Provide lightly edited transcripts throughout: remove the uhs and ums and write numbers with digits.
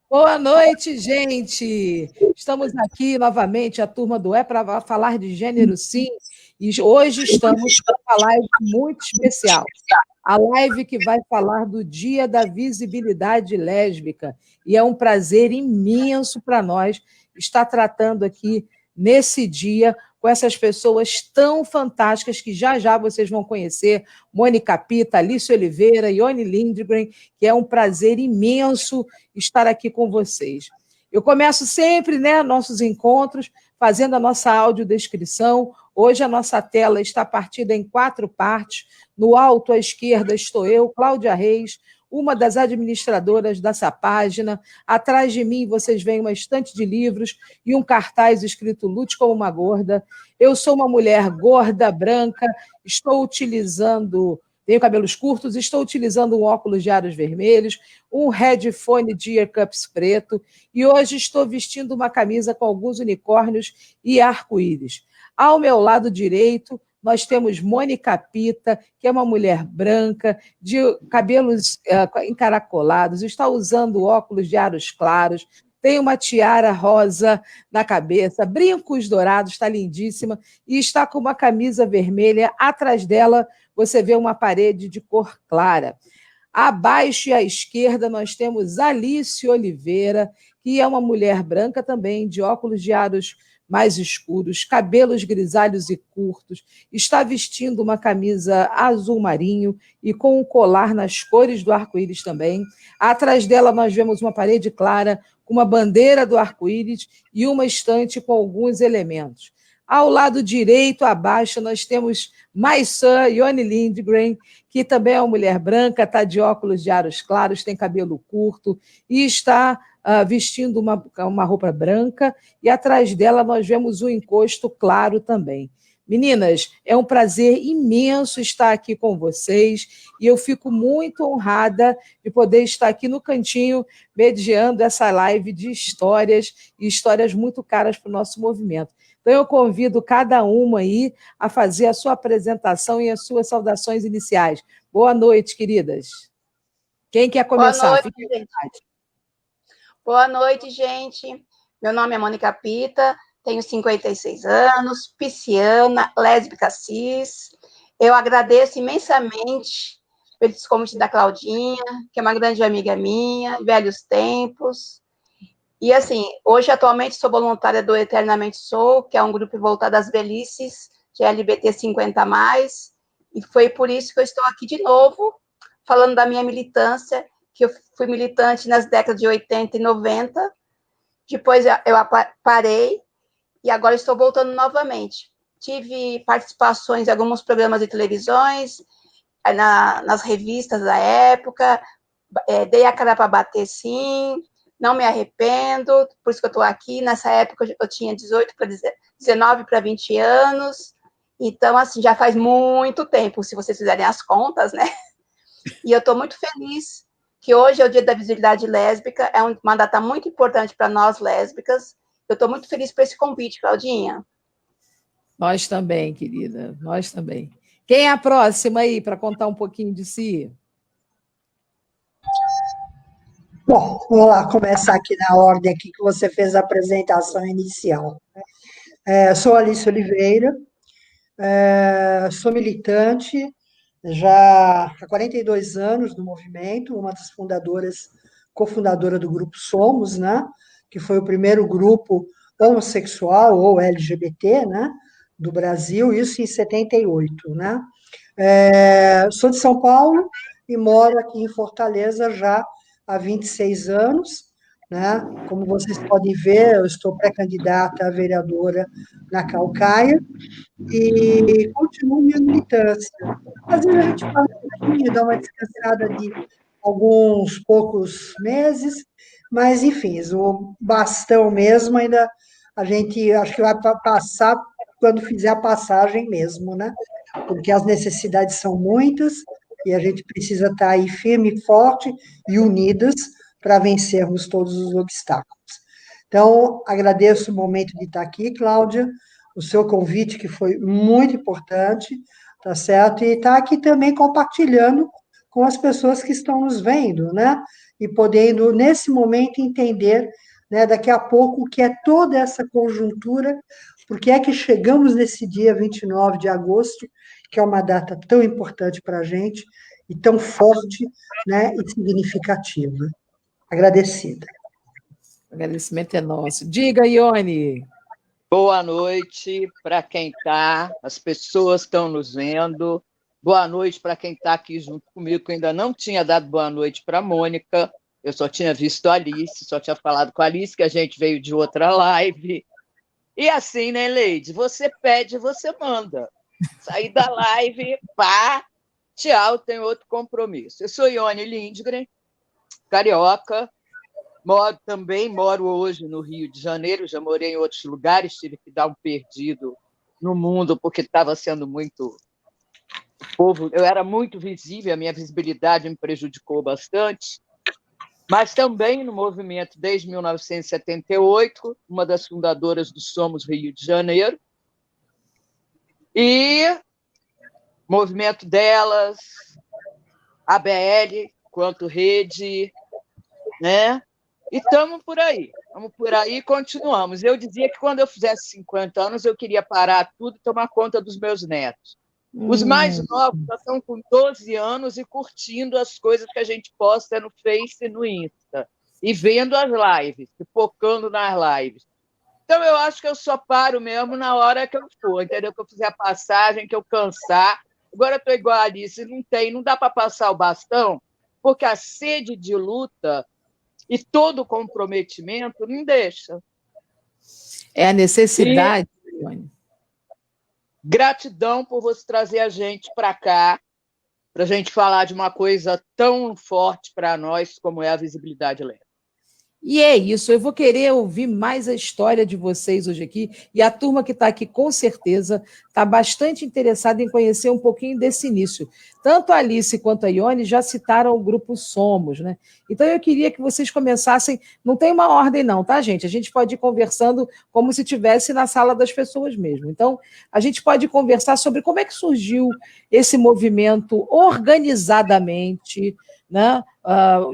Boa noite, gente! Estamos aqui novamente, a turma do para falar de gênero, sim, e hoje estamos com uma live muito especial. A live que vai falar do Dia da Visibilidade Lésbica, e é um prazer imenso para nós estar tratando aqui nesse dia com essas pessoas tão fantásticas que já vocês vão conhecer, Mônica Pita, Alice Oliveira, Ione Lindgren, que é um prazer imenso estar aqui com vocês. Eu começo sempre, nossos encontros, fazendo a nossa audiodescrição. Hoje a nossa tela está partida em 4 partes. No alto à esquerda estou eu, Cláudia Reis, uma das administradoras dessa página. Atrás de mim vocês veem uma estante de livros e um cartaz escrito Lute como uma gorda. Eu sou uma mulher gorda, branca, tenho cabelos curtos, estou utilizando um óculos de aros vermelhos, um headphone de earcups preto e hoje estou vestindo uma camisa com alguns unicórnios e arco-íris. Ao meu lado direito, nós temos Mônica Pita, que é uma mulher branca, de cabelos encaracolados, está usando óculos de aros claros, tem uma tiara rosa na cabeça, brincos dourados, está lindíssima, e está com uma camisa vermelha. Atrás dela, você vê uma parede de cor clara. Abaixo e à esquerda, nós temos Alice Oliveira, que é uma mulher branca também, de óculos de aros mais escuros, cabelos grisalhos e curtos, está vestindo uma camisa azul marinho e com um colar nas cores do arco-íris também. Atrás dela, nós vemos uma parede clara com uma bandeira do arco-íris e uma estante com alguns elementos. Ao lado direito, abaixo, nós temos Maissã Ione Lindgren, que também é uma mulher branca, está de óculos de aros claros, tem cabelo curto e está vestindo uma roupa branca, e atrás dela nós vemos um encosto claro também. Meninas, é um prazer imenso estar aqui com vocês e eu fico muito honrada de poder estar aqui no cantinho mediando essa live de histórias e histórias muito caras para o nosso movimento. Então, eu convido cada uma aí a fazer a sua apresentação e as suas saudações iniciais. Boa noite, queridas. Quem quer começar? Boa noite, gente. Boa noite, gente. Meu nome é Mônica Pita, tenho 56 anos, pisciana, lésbica cis. Eu agradeço imensamente pelos convites da Claudinha, que é uma grande amiga minha, velhos tempos. E, assim, hoje, atualmente, sou voluntária do Eternamente Sou, que é um grupo voltado às velhices de LGBT 50+, e foi por isso que eu estou aqui de novo, falando da minha militância, que eu fui militante nas décadas de 80 e 90, depois eu parei, e agora estou voltando novamente. Tive participações em alguns programas de televisões, nas revistas da época, dei a cara para bater, sim, não me arrependo, por isso que eu estou aqui. Nessa época eu tinha 19 para 20 anos, então, assim, já faz muito tempo, se vocês fizerem as contas, né? E eu estou muito feliz que hoje é o Dia da Visibilidade Lésbica, é uma data muito importante para nós lésbicas. Eu estou muito feliz por esse convite, Claudinha. Nós também, querida, nós também. Quem é a próxima aí para contar um pouquinho de si? Bom, vamos lá começar aqui na ordem aqui que você fez a apresentação inicial. Sou Alice Oliveira, sou militante já há 42 anos no movimento, uma das cofundadora do grupo Somos, né, que foi o primeiro grupo homossexual ou LGBT, né, do Brasil, isso em 78, né. Sou de São Paulo e moro aqui em Fortaleza já há 26 anos, né? Como vocês podem ver, eu estou pré-candidata a vereadora na Caucaia e continuo minha militância. Às vezes a gente fala um pouquinho, dá uma descansada de alguns poucos meses, mas, enfim, o bastão mesmo ainda a gente acho que vai passar quando fizer a passagem mesmo, né? Porque as necessidades são muitas e a gente precisa estar aí firme, forte e unidas para vencermos todos os obstáculos. Então, agradeço o momento de estar aqui, Cláudia, o seu convite, que foi muito importante, tá certo? E estar aqui também compartilhando com as pessoas que estão nos vendo, né? e podendo, nesse momento, entender, né, daqui a pouco, o que é toda essa conjuntura, porque é que chegamos nesse dia 29 de agosto, que é uma data tão importante para a gente, e tão forte, né, e significativa. Agradecida. O agradecimento é nosso. Diga, Ione. Boa noite para quem está, as pessoas estão nos vendo. Boa noite para quem está aqui junto comigo, que eu ainda não tinha dado boa noite para a Mônica. Eu só tinha visto a Alice, só tinha falado com a Alice, que a gente veio de outra live. E assim, né, Leide? Você pede, você manda. Sair da live, pá, tchau, tem outro compromisso. Eu sou Ione Lindgren, carioca, moro hoje no Rio de Janeiro, já morei em outros lugares, tive que dar um perdido no mundo, porque estava sendo muito... Eu era muito visível, a minha visibilidade me prejudicou bastante, mas também no movimento desde 1978, uma das fundadoras do Somos Rio de Janeiro, e movimento delas, ABL, quanto rede, né? E estamos por aí e continuamos. Eu dizia que quando eu fizesse 50 anos, eu queria parar tudo e tomar conta dos meus netos. Os mais novos já estão com 12 anos e curtindo as coisas que a gente posta no Face e no Insta, e vendo as lives, focando nas lives. Então, eu acho que eu só paro mesmo na hora que eu for, entendeu? Que eu fizer a passagem, que eu cansar. Agora eu estou igual a Alice, não dá para passar o bastão, porque a sede de luta e todo o comprometimento não deixa. É a necessidade, Ione. Gratidão por você trazer a gente para cá, para a gente falar de uma coisa tão forte para nós como é a visibilidade lésbica. E é isso, eu vou querer ouvir mais a história de vocês hoje aqui, e a turma que está aqui, com certeza, está bastante interessada em conhecer um pouquinho desse início. Tanto a Alice quanto a Ione já citaram o grupo Somos, né? Então, eu queria que vocês começassem, não tem uma ordem não, tá, gente? A gente pode ir conversando como se estivesse na sala das pessoas mesmo. Então, a gente pode conversar sobre como é que surgiu esse movimento organizadamente, né,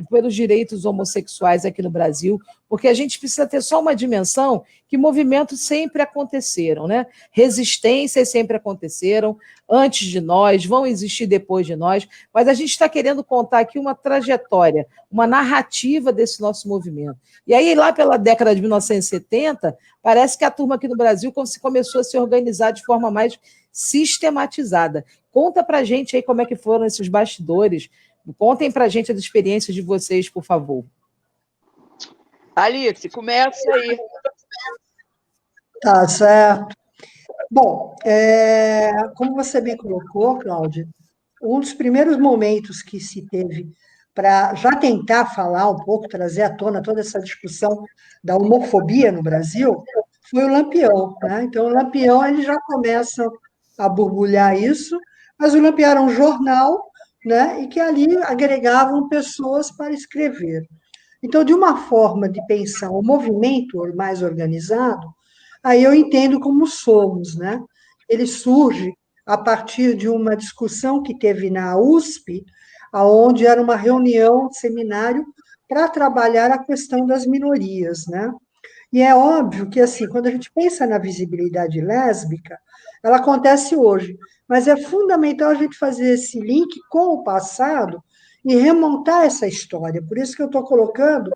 pelos direitos homossexuais aqui no Brasil, porque a gente precisa ter só uma dimensão que movimentos sempre aconteceram, né? Resistências sempre aconteceram antes de nós, vão existir depois de nós, mas a gente está querendo contar aqui uma trajetória, uma narrativa desse nosso movimento. E aí, lá pela década de 1970, parece que a turma aqui no Brasil começou a se organizar de forma mais sistematizada. Conta para a gente aí como é que foram esses bastidores. Contem para a gente as experiências de vocês, por favor. Alice, começa aí. Tá certo. Bom, como você bem colocou, Cláudia, um dos primeiros momentos que se teve para já tentar falar um pouco, trazer à tona toda essa discussão da homofobia no Brasil, foi o Lampião, né? Então, o Lampião, eles já começam a borbulhar isso, mas o Lampião era um jornal, né, e que ali agregavam pessoas para escrever. Então, de uma forma de pensar o movimento mais organizado, aí eu entendo como Somos, né? Ele surge a partir de uma discussão que teve na USP, onde era uma reunião, seminário, para trabalhar a questão das minorias, né? E é óbvio que, assim, quando a gente pensa na visibilidade lésbica, ela acontece hoje, mas é fundamental a gente fazer esse link com o passado e remontar essa história. Por isso que eu estou colocando,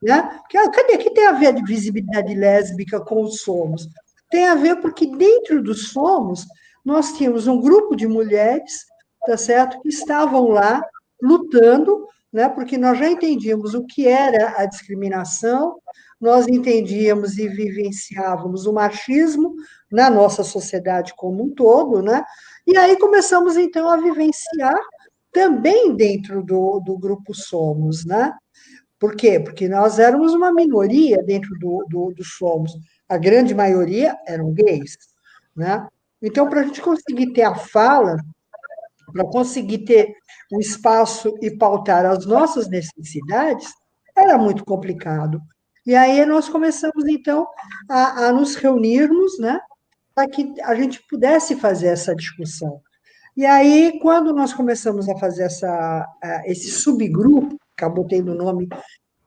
né? Cadê que tem a ver a visibilidade lésbica com o Somos? Tem a ver porque dentro do Somos nós tínhamos um grupo de mulheres, tá certo, que estavam lá lutando, né? Porque nós já entendíamos o que era a discriminação, nós entendíamos e vivenciávamos o machismo na nossa sociedade como um todo, né? E aí começamos, então, a vivenciar também dentro do grupo Somos, né? Por quê? Porque nós éramos uma minoria dentro do Somos. A grande maioria eram gays, né? Então, para a gente conseguir ter a fala, para conseguir ter um espaço e pautar as nossas necessidades, era muito complicado. E aí nós começamos, então, a nos reunirmos, né, para que a gente pudesse fazer essa discussão. E aí, quando nós começamos a fazer esse subgrupo, acabou tendo o nome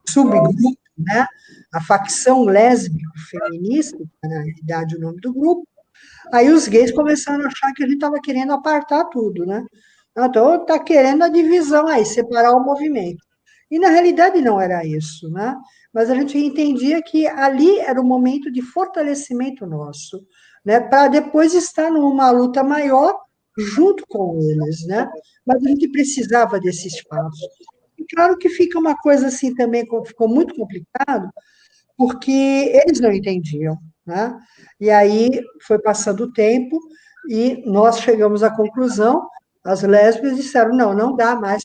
subgrupo, né? A facção lésbico-feminista, na realidade o nome do grupo. Aí os gays começaram a achar que a gente estava querendo apartar tudo, né? Então, está querendo a divisão aí, separar o movimento. E, na realidade, não era isso, né? Mas a gente entendia que ali era um momento de fortalecimento nosso, né? Para depois estar numa luta maior junto com eles, né? Mas a gente precisava desse espaço. E claro que fica uma coisa assim também, ficou muito complicado, porque eles não entendiam, né? E aí foi passando o tempo e nós chegamos à conclusão, as lésbicas disseram, não, não dá mais,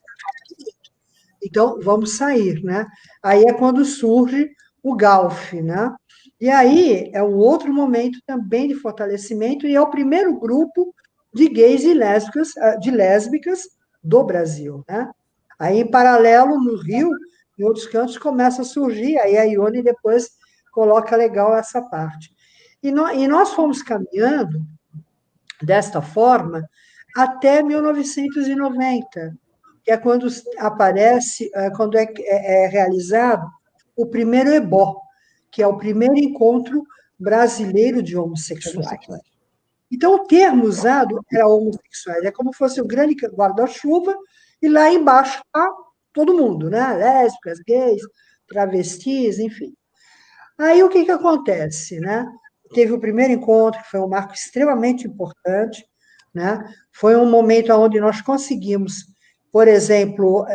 então vamos sair, né? Aí é quando surge o Galf, né? E aí é um outro momento também de fortalecimento e é o primeiro grupo de gays e lésbicas, de lésbicas do Brasil, né? Aí, em paralelo, no Rio, em outros cantos, começa a surgir, aí a Ione depois coloca legal essa parte. E nós fomos caminhando desta forma até 1990, que é quando aparece, quando é realizado o primeiro EBO, que é o primeiro encontro brasileiro de homossexuais. Então, o termo usado era homossexuais, é como se fosse o grande guarda-chuva, e lá embaixo está todo mundo, né? Lésbicas, gays, travestis, enfim. Aí o que acontece, né? Teve o primeiro encontro, que foi um marco extremamente importante, né? Foi um momento onde nós conseguimos, por exemplo,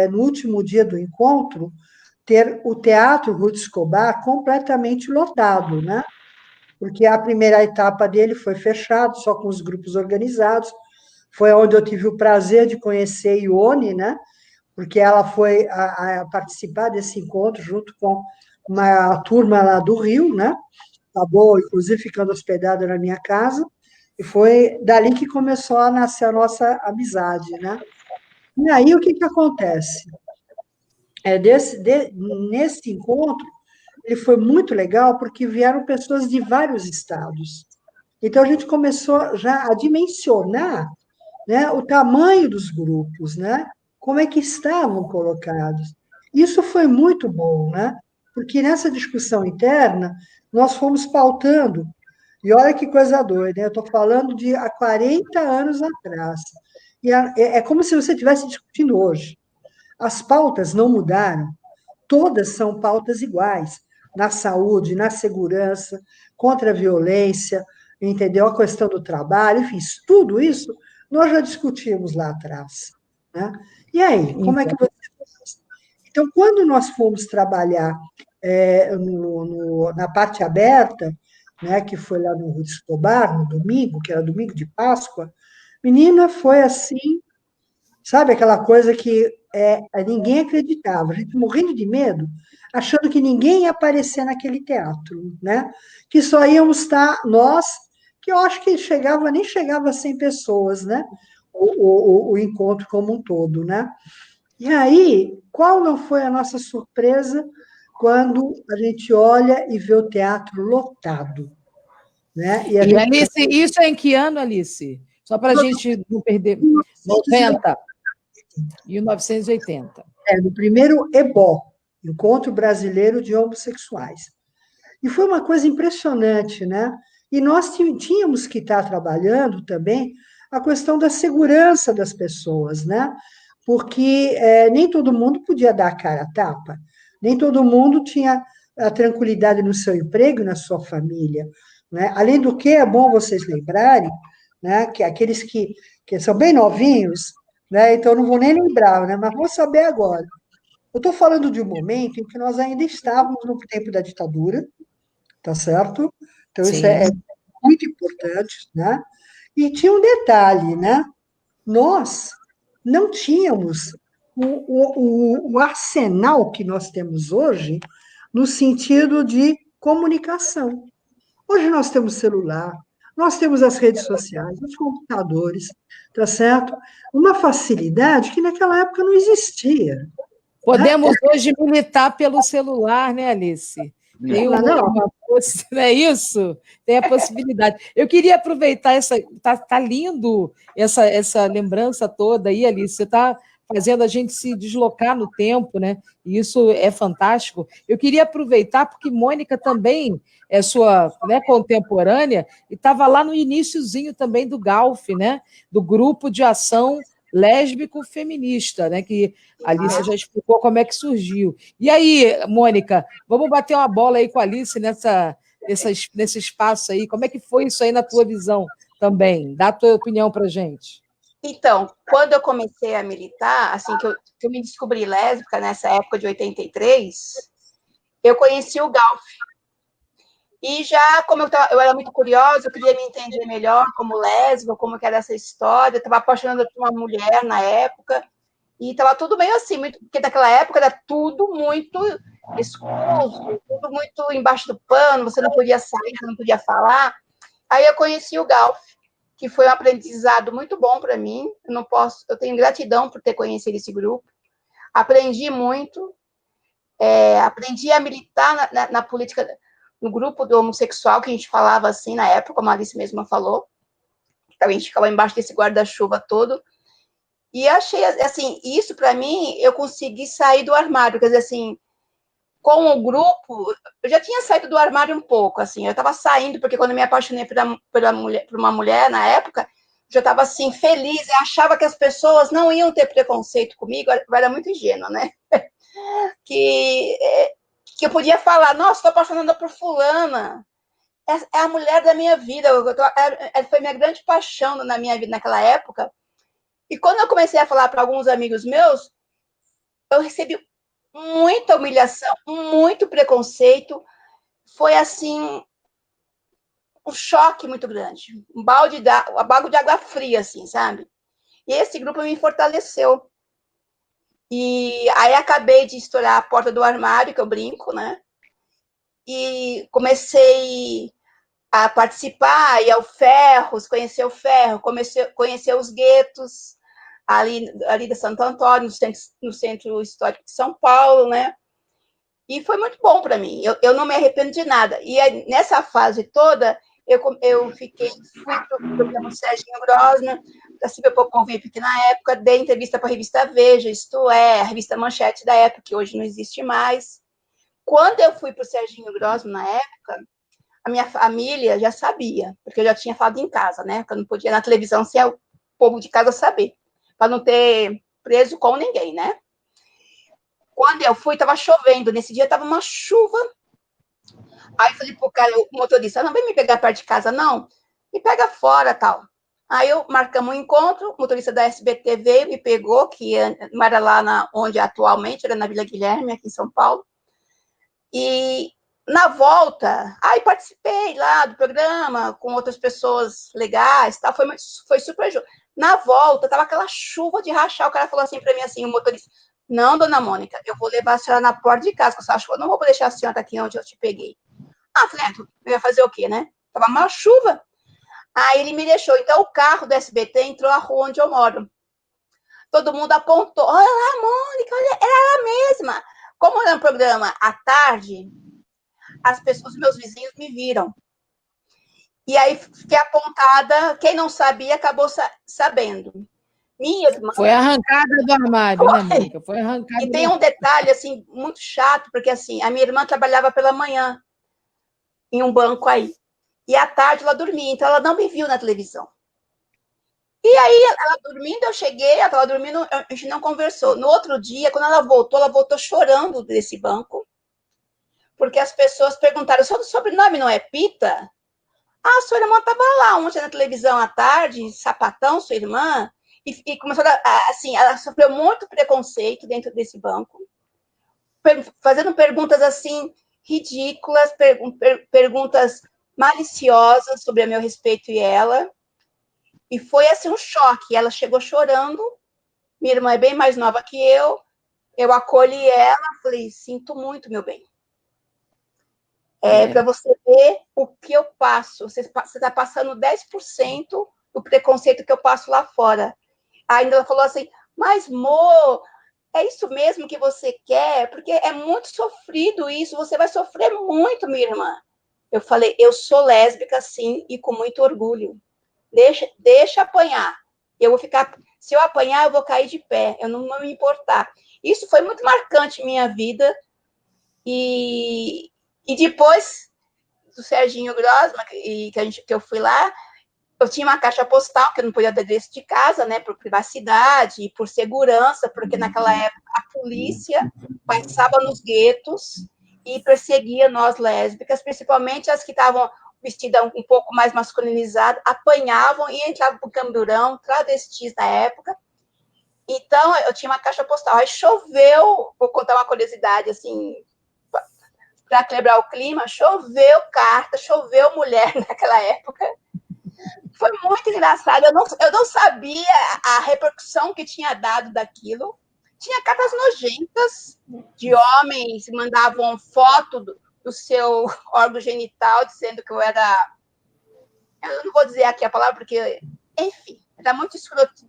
no último dia do encontro, ter o Teatro Ruth Escobar completamente lotado, né? Porque a primeira etapa dele foi fechado, só com os grupos organizados. Foi onde eu tive o prazer de conhecer Ione, né? Porque ela foi a participar desse encontro junto com uma turma lá do Rio, né? Acabou, inclusive, ficando hospedada na minha casa, e foi dali que começou a nascer a nossa amizade, né? E aí, o que acontece? Nesse encontro, ele foi muito legal, porque vieram pessoas de vários estados. Então, a gente começou já a dimensionar, né, o tamanho dos grupos, né? Como é que estavam colocados. Isso foi muito bom, né? Porque nessa discussão interna, nós fomos pautando, e olha que coisa doida, né? Eu estou falando de há 40 anos atrás. E é como se você estivesse discutindo hoje. As pautas não mudaram, todas são pautas iguais, na saúde, na segurança, contra a violência, entendeu? A questão do trabalho, enfim, tudo isso nós já discutimos lá atrás, né? E aí, como é que você faz? Então, quando nós fomos trabalhar na parte aberta, né, que foi lá no Ruth Escobar, no domingo, que era domingo de Páscoa, menina, foi assim, sabe aquela coisa que ninguém acreditava, a gente morrendo de medo, achando que ninguém ia aparecer naquele teatro, né? Que só íamos estar nós, que eu acho que nem chegava a 100 pessoas, né? O encontro como um todo, né? E aí, qual não foi a nossa surpresa quando a gente olha e vê o teatro lotado, né? E Alice, isso é em que ano, Alice? Só para a gente não perder. 90. 1980. No primeiro EBO, Encontro Brasileiro de Homossexuais. E foi uma coisa impressionante, né? E nós tínhamos que estar trabalhando também a questão da segurança das pessoas, né? Porque nem todo mundo podia dar a cara a tapa, nem todo mundo tinha a tranquilidade no seu emprego e na sua família, né? Além do que, é bom vocês lembrarem, né, que aqueles que são bem novinhos, né, então não vou nem lembrar, né, mas vou saber agora. Eu estou falando de um momento em que nós ainda estávamos no tempo da ditadura, tá certo? Então, Sim. Isso é muito importante, né? E tinha um detalhe, né? Nós não tínhamos o arsenal que nós temos hoje no sentido de comunicação. Hoje nós temos celular, nós temos as redes sociais, os computadores, tá certo? Uma facilidade que naquela época não existia. Podemos hoje militar pelo celular, né, Alice? Tem não é isso? Tem a possibilidade. Eu queria aproveitar tá lindo essa lembrança toda aí, Alice. Você está fazendo a gente se deslocar no tempo, né? E isso é fantástico. Eu queria aproveitar, porque Mônica também é sua, né, contemporânea, e estava lá no iniciozinho também do GALF, né? Do Grupo de Ação Lésbico Feminista, né? Que a Alice já explicou como é que surgiu. E aí, Mônica, vamos bater uma bola aí com a Alice nesse espaço aí. Como é que foi isso aí na tua visão também? Dá a tua opinião para a gente. Então, quando eu comecei a militar, assim, que eu me descobri lésbica nessa época de 83, eu conheci o GALF. E já, como eu era muito curiosa, eu queria me entender melhor como lésbica, como que era essa história, eu estava apaixonada por uma mulher na época, e estava tudo meio assim, porque naquela época era tudo muito escuso, tudo muito embaixo do pano, você não podia sair, você não podia falar. Aí eu conheci o GALF, que foi um aprendizado muito bom para mim. Eu tenho gratidão por ter conhecido esse grupo. Aprendi muito, aprendi a militar na política, no grupo do homossexual, que a gente falava assim na época, como a Alice mesma falou. Então, a gente ficava embaixo desse guarda-chuva todo. E achei, assim, isso para mim, eu consegui sair do armário, quer dizer, assim, com o grupo, eu já tinha saído do armário um pouco, assim, eu estava saindo, porque quando eu me apaixonei por uma mulher na época, já estava assim, feliz, eu achava que as pessoas não iam ter preconceito comigo, eu era muito ingênua, né? que eu podia falar, nossa, estou apaixonada por fulana, é a mulher da minha vida, foi minha grande paixão na minha vida naquela época. E quando eu comecei a falar para alguns amigos meus, eu recebi muita humilhação, muito preconceito. Foi assim um choque muito grande, um balde de água fria, assim, sabe? E esse grupo me fortaleceu. E aí acabei de estourar a porta do armário, que eu brinco, né? E comecei a participar, ir ao Ferros, conhecer o Ferro, conhecer os guetos ali da Santo Antônio, no centro histórico de São Paulo, né? E foi muito bom para mim. Eu não me arrependo de nada. E aí, nessa fase toda, eu fui para o programa Serginho Grosman, participei do Convip na época, dei entrevista para a revista Veja, isto é, a revista Manchete da época, que hoje não existe mais. Quando eu fui para o Serginho Grosman, na época, a minha família já sabia, porque eu já tinha falado em casa, né? Porque eu não podia ir na televisão sem o povo de casa saber, para não ter preso com ninguém, né? Quando eu fui, estava chovendo. Nesse dia estava uma chuva. Aí eu falei pro cara, o motorista, não vem me pegar perto de casa, não. Me pega fora, tal. Aí marcamos um encontro, o motorista da SBT veio, me pegou, que não era lá onde atualmente, era na Vila Guilherme, aqui em São Paulo. E na volta, aí participei lá do programa, com outras pessoas legais, tal, foi super junto. Na volta, tava aquela chuva de rachar, o cara falou assim para mim, assim, o motorista, não, dona Mônica, eu vou levar a senhora na porta de casa, porque eu não vou deixar a senhora aqui onde eu te peguei. Falei, eu ia fazer o quê, né? Tava uma chuva. Aí ele me deixou. Então, o carro do SBT entrou na rua onde eu moro. Todo mundo apontou. Olha lá, Mônica, olha, era ela mesma. Como era um programa à tarde, os meus vizinhos me viram. E aí fiquei apontada. Quem não sabia, acabou sabendo. Minha irmã... Foi arrancada do armário, né, Mônica? Foi arrancada. E tem um detalhe, assim, muito chato, porque, assim, a minha irmã trabalhava pela manhã em um banco aí. E à tarde ela dormia, então ela não me viu na televisão. E aí, ela dormindo, eu cheguei, ela estava dormindo, a gente não conversou. No outro dia, quando ela voltou chorando desse banco, porque as pessoas perguntaram, seu sobrenome não é Pita? Ah, sua irmã estava lá ontem na televisão à tarde, sapatão, sua irmã, e começou assim, ela sofreu muito preconceito dentro desse banco, fazendo perguntas assim, ridículas, perguntas maliciosas sobre a meu respeito e ela. E foi assim um choque. Ela chegou chorando. Minha irmã é bem mais nova que eu. Eu acolhi ela, falei, sinto muito, meu bem. Para você ver o que eu passo. Você está passando 10% do preconceito que eu passo lá fora. Ainda ela falou assim, mas, Mo, é isso mesmo que você quer? Porque é muito sofrido isso, você vai sofrer muito, minha irmã. Eu falei, eu sou lésbica, sim, e com muito orgulho. Deixa apanhar. Eu vou ficar se eu apanhar, eu vou cair de pé, eu não vou me importar. Isso foi muito marcante em minha vida. E depois do Serginho Grosman, que eu fui lá, eu tinha uma caixa postal, que eu não podia dar endereço de casa, né, por privacidade e por segurança, porque naquela época a polícia passava nos guetos e perseguia nós lésbicas, principalmente as que estavam vestidas um pouco mais masculinizadas, apanhavam e entravam para o camburão, travestis na época. Então, eu tinha uma caixa postal. Aí choveu, vou contar uma curiosidade, assim, para quebrar o clima, choveu carta, choveu mulher naquela época. Foi muito engraçado, eu não sabia a repercussão que tinha dado daquilo. Tinha cartas nojentas de homens que mandavam foto do seu órgão genital, dizendo que eu era... Eu não vou dizer aqui a palavra, porque, enfim, era muito escroto.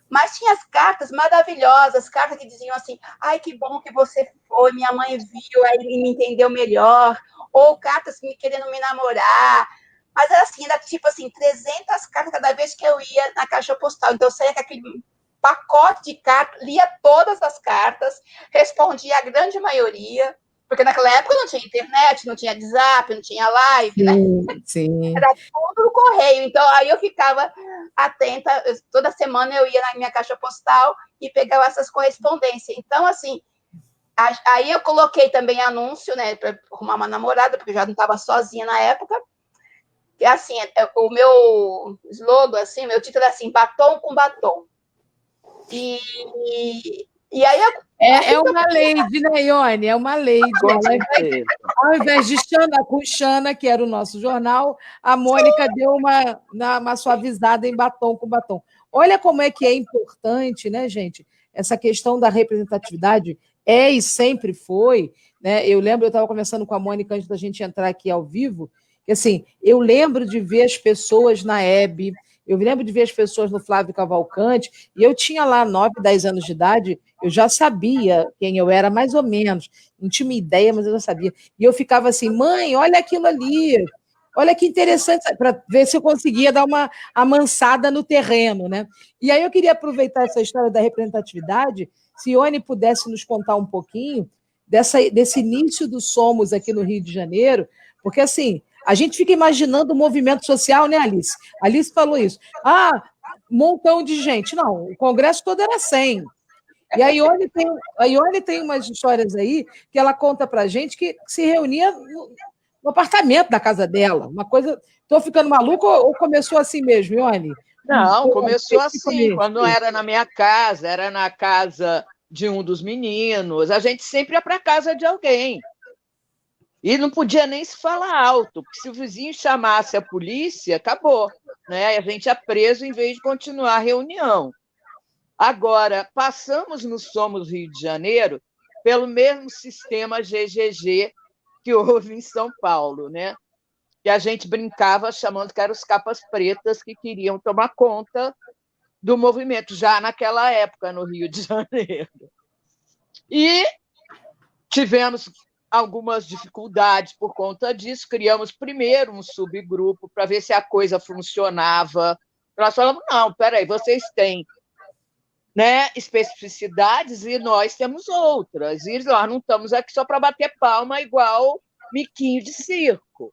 Mas tinha as cartas maravilhosas, cartas que diziam assim, ai, que bom que você foi, minha mãe viu e me entendeu melhor, ou cartas me querendo me namorar. Mas era assim, era tipo assim, 300 cartas cada vez que eu ia na caixa postal. Então, eu saía com aquele pacote de cartas, lia todas as cartas, respondia a grande maioria, porque naquela época não tinha internet, não tinha WhatsApp, não tinha live, né? Sim. Era tudo no correio. Então, aí eu ficava atenta, toda semana eu ia na minha caixa postal e pegava essas correspondências. Então, assim, aí eu coloquei também anúncio, né, para arrumar uma namorada, porque eu já não estava sozinha na época. E assim, o meu slogan, assim, meu título é assim, batom com batom. E aí é uma lady, né, Ione? É uma lady. Ao invés de Xana com Xana, que era o nosso jornal, a Mônica deu uma suavizada em batom com batom. Olha como é que é importante, né, gente? Essa questão da representatividade é e sempre foi, né? Eu lembro, eu estava conversando com a Mônica antes da gente entrar aqui ao vivo, que assim, eu lembro de ver as pessoas na Hebe, eu lembro de ver as pessoas no Flávio Cavalcante, e eu tinha lá 9, 10 anos de idade, eu já sabia quem eu era, mais ou menos. Não tinha uma ideia, mas eu já sabia. E eu ficava assim, mãe, olha aquilo ali, olha que interessante, para ver se eu conseguia dar uma amansada no terreno, né? E aí eu queria aproveitar essa história da representatividade, se Ione pudesse nos contar um pouquinho desse início do Somos aqui no Rio de Janeiro, porque assim, a gente fica imaginando o movimento social, né, Alice? Alice falou isso. Ah, um montão de gente. Não, o Congresso todo era 100. E a Ione tem umas histórias aí que ela conta para a gente que se reunia no apartamento da casa dela. Uma coisa. Estou ficando maluca ou começou assim mesmo, Ione? Não, começou assim, quando não era na minha casa, era na casa de um dos meninos. A gente sempre ia para a casa de alguém. E não podia nem se falar alto, porque se o vizinho chamasse a polícia, acabou. Né? A gente ia preso em vez de continuar a reunião. Agora, passamos no Somos Rio de Janeiro pelo mesmo sistema GGG que houve em São Paulo, né? Que a gente brincava chamando que eram os capas pretas que queriam tomar conta do movimento, já naquela época no Rio de Janeiro. E tivemos algumas dificuldades por conta disso, criamos primeiro um subgrupo para ver se a coisa funcionava. Nós falamos, não, peraí, vocês têm, né, especificidades e nós temos outras, e nós não estamos aqui só para bater palma igual miquinho de circo.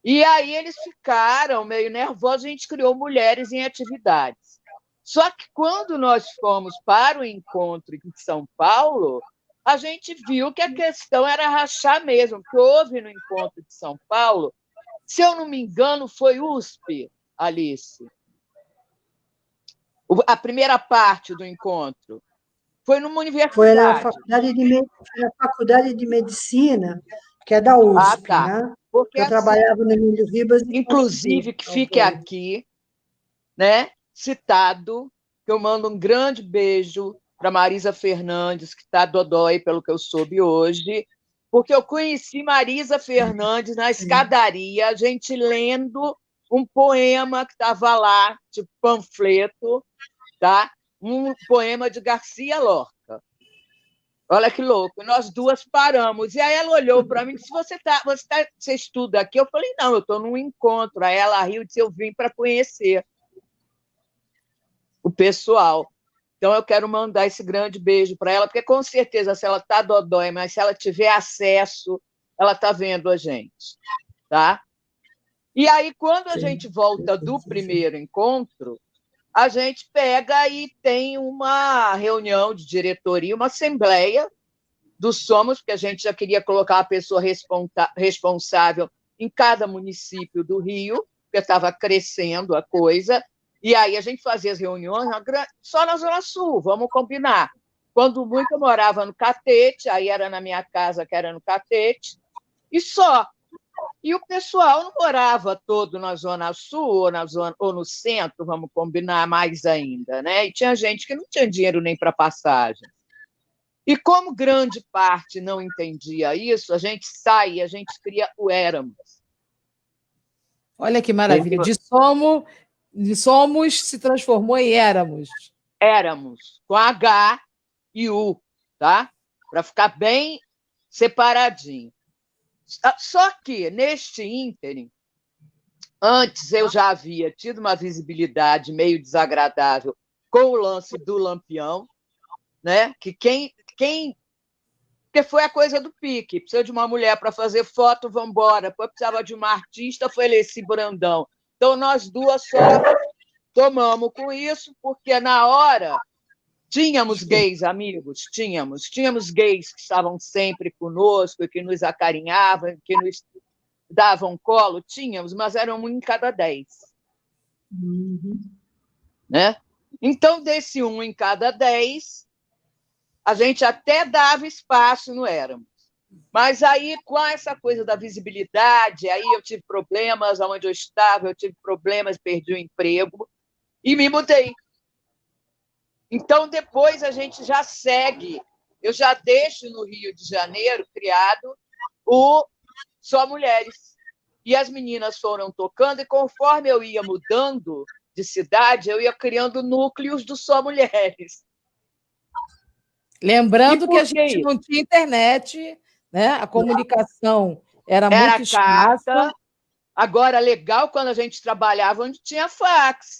E aí eles ficaram meio nervosos, a gente criou Mulheres em Atividades. Só que quando nós fomos para o encontro em São Paulo, a gente viu que a questão era rachar mesmo, porque houve no encontro de São Paulo, se eu não me engano, foi USP, Alice. A primeira parte do encontro foi numa universidade. Foi na Faculdade de Medicina, que é da USP, tá. né? Porque eu trabalhava no Emílio Ribas. Inclusive, que fique aqui, né, citado, que eu mando um grande beijo para Marisa Fernandes, que está dodói pelo que eu soube hoje, porque eu conheci Marisa Fernandes na escadaria, a gente lendo um poema que estava lá, de panfleto, tá? Um poema de Garcia Lorca. Olha que louco. Nós duas paramos. E aí ela olhou para mim e disse, você estuda aqui? Eu falei, não, eu estou num encontro. Aí ela riu e disse, eu vim para conhecer. pessoal. Então, eu quero mandar esse grande beijo para ela, porque com certeza, se ela está dodói, mas se ela tiver acesso, ela está vendo a gente. Tá? E aí, quando a gente volta do primeiro encontro, a gente pega e tem uma reunião de diretoria, uma assembleia dos Somos, porque a gente já queria colocar a pessoa responsável em cada município do Rio, porque estava crescendo a coisa, e aí a gente fazia as reuniões só na Zona Sul, vamos combinar. Quando muito eu morava no Catete, aí era na minha casa, que era no Catete, e só. E o pessoal não morava todo na Zona Sul ou no centro, vamos combinar mais ainda, né? E tinha gente que não tinha dinheiro nem para passagem. E como grande parte não entendia isso, a gente sai e a gente cria o Éramos. Olha que maravilha. De somos se transformou em Éramos. Éramos, com H e U, tá? Para ficar bem separadinho. Só que, neste ínterim, antes eu já havia tido uma visibilidade meio desagradável com o lance do Lampião, né? Que porque foi a coisa do pique. Precisa de uma mulher para fazer foto, vamos embora. Depois precisava de uma artista, foi Leci Brandão. Então, nós duas só tomamos com isso, porque na hora tínhamos gays amigos, tínhamos gays que estavam sempre conosco, que nos acarinhavam, que nos davam colo, tínhamos, mas eram 1 em cada 10. Né? Então, desse 1 em cada 10, a gente até dava espaço no Éramos. Mas aí, com essa coisa da visibilidade, aí eu tive problemas onde eu estava, eu tive problemas, perdi o emprego e me mudei. Então, depois a gente já segue, eu já deixo no Rio de Janeiro criado o Só Mulheres. E as meninas foram tocando, e conforme eu ia mudando de cidade, eu ia criando núcleos do Só Mulheres. Lembrando que a gente não tinha internet, né? A comunicação era muito escassa. Agora, legal quando a gente trabalhava onde tinha fax.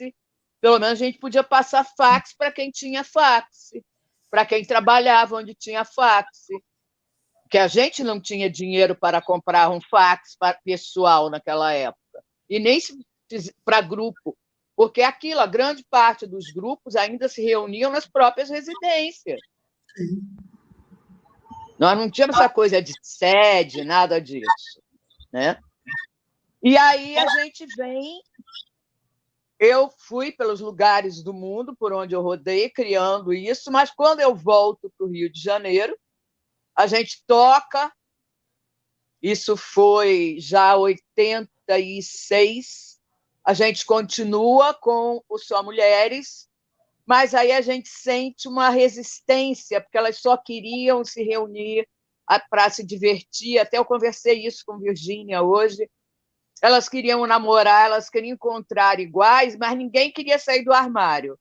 Pelo menos a gente podia passar fax para quem tinha fax, para quem trabalhava onde tinha fax. Porque a gente não tinha dinheiro para comprar um fax pessoal naquela época, e nem para grupo, porque aquilo, a grande parte dos grupos ainda se reuniam nas próprias residências. Nós não tínhamos essa coisa de sede, nada disso, né? E aí a gente vem. Eu fui pelos lugares do mundo por onde eu rodei, criando isso, mas quando eu volto para o Rio de Janeiro, a gente toca. Isso foi já 86. A gente continua com o Só Mulheres, mas aí a gente sente uma resistência, porque elas só queriam se reunir para se divertir. Até eu conversei isso com Virgínia hoje. Elas queriam namorar, elas queriam encontrar iguais, mas ninguém queria sair do armário.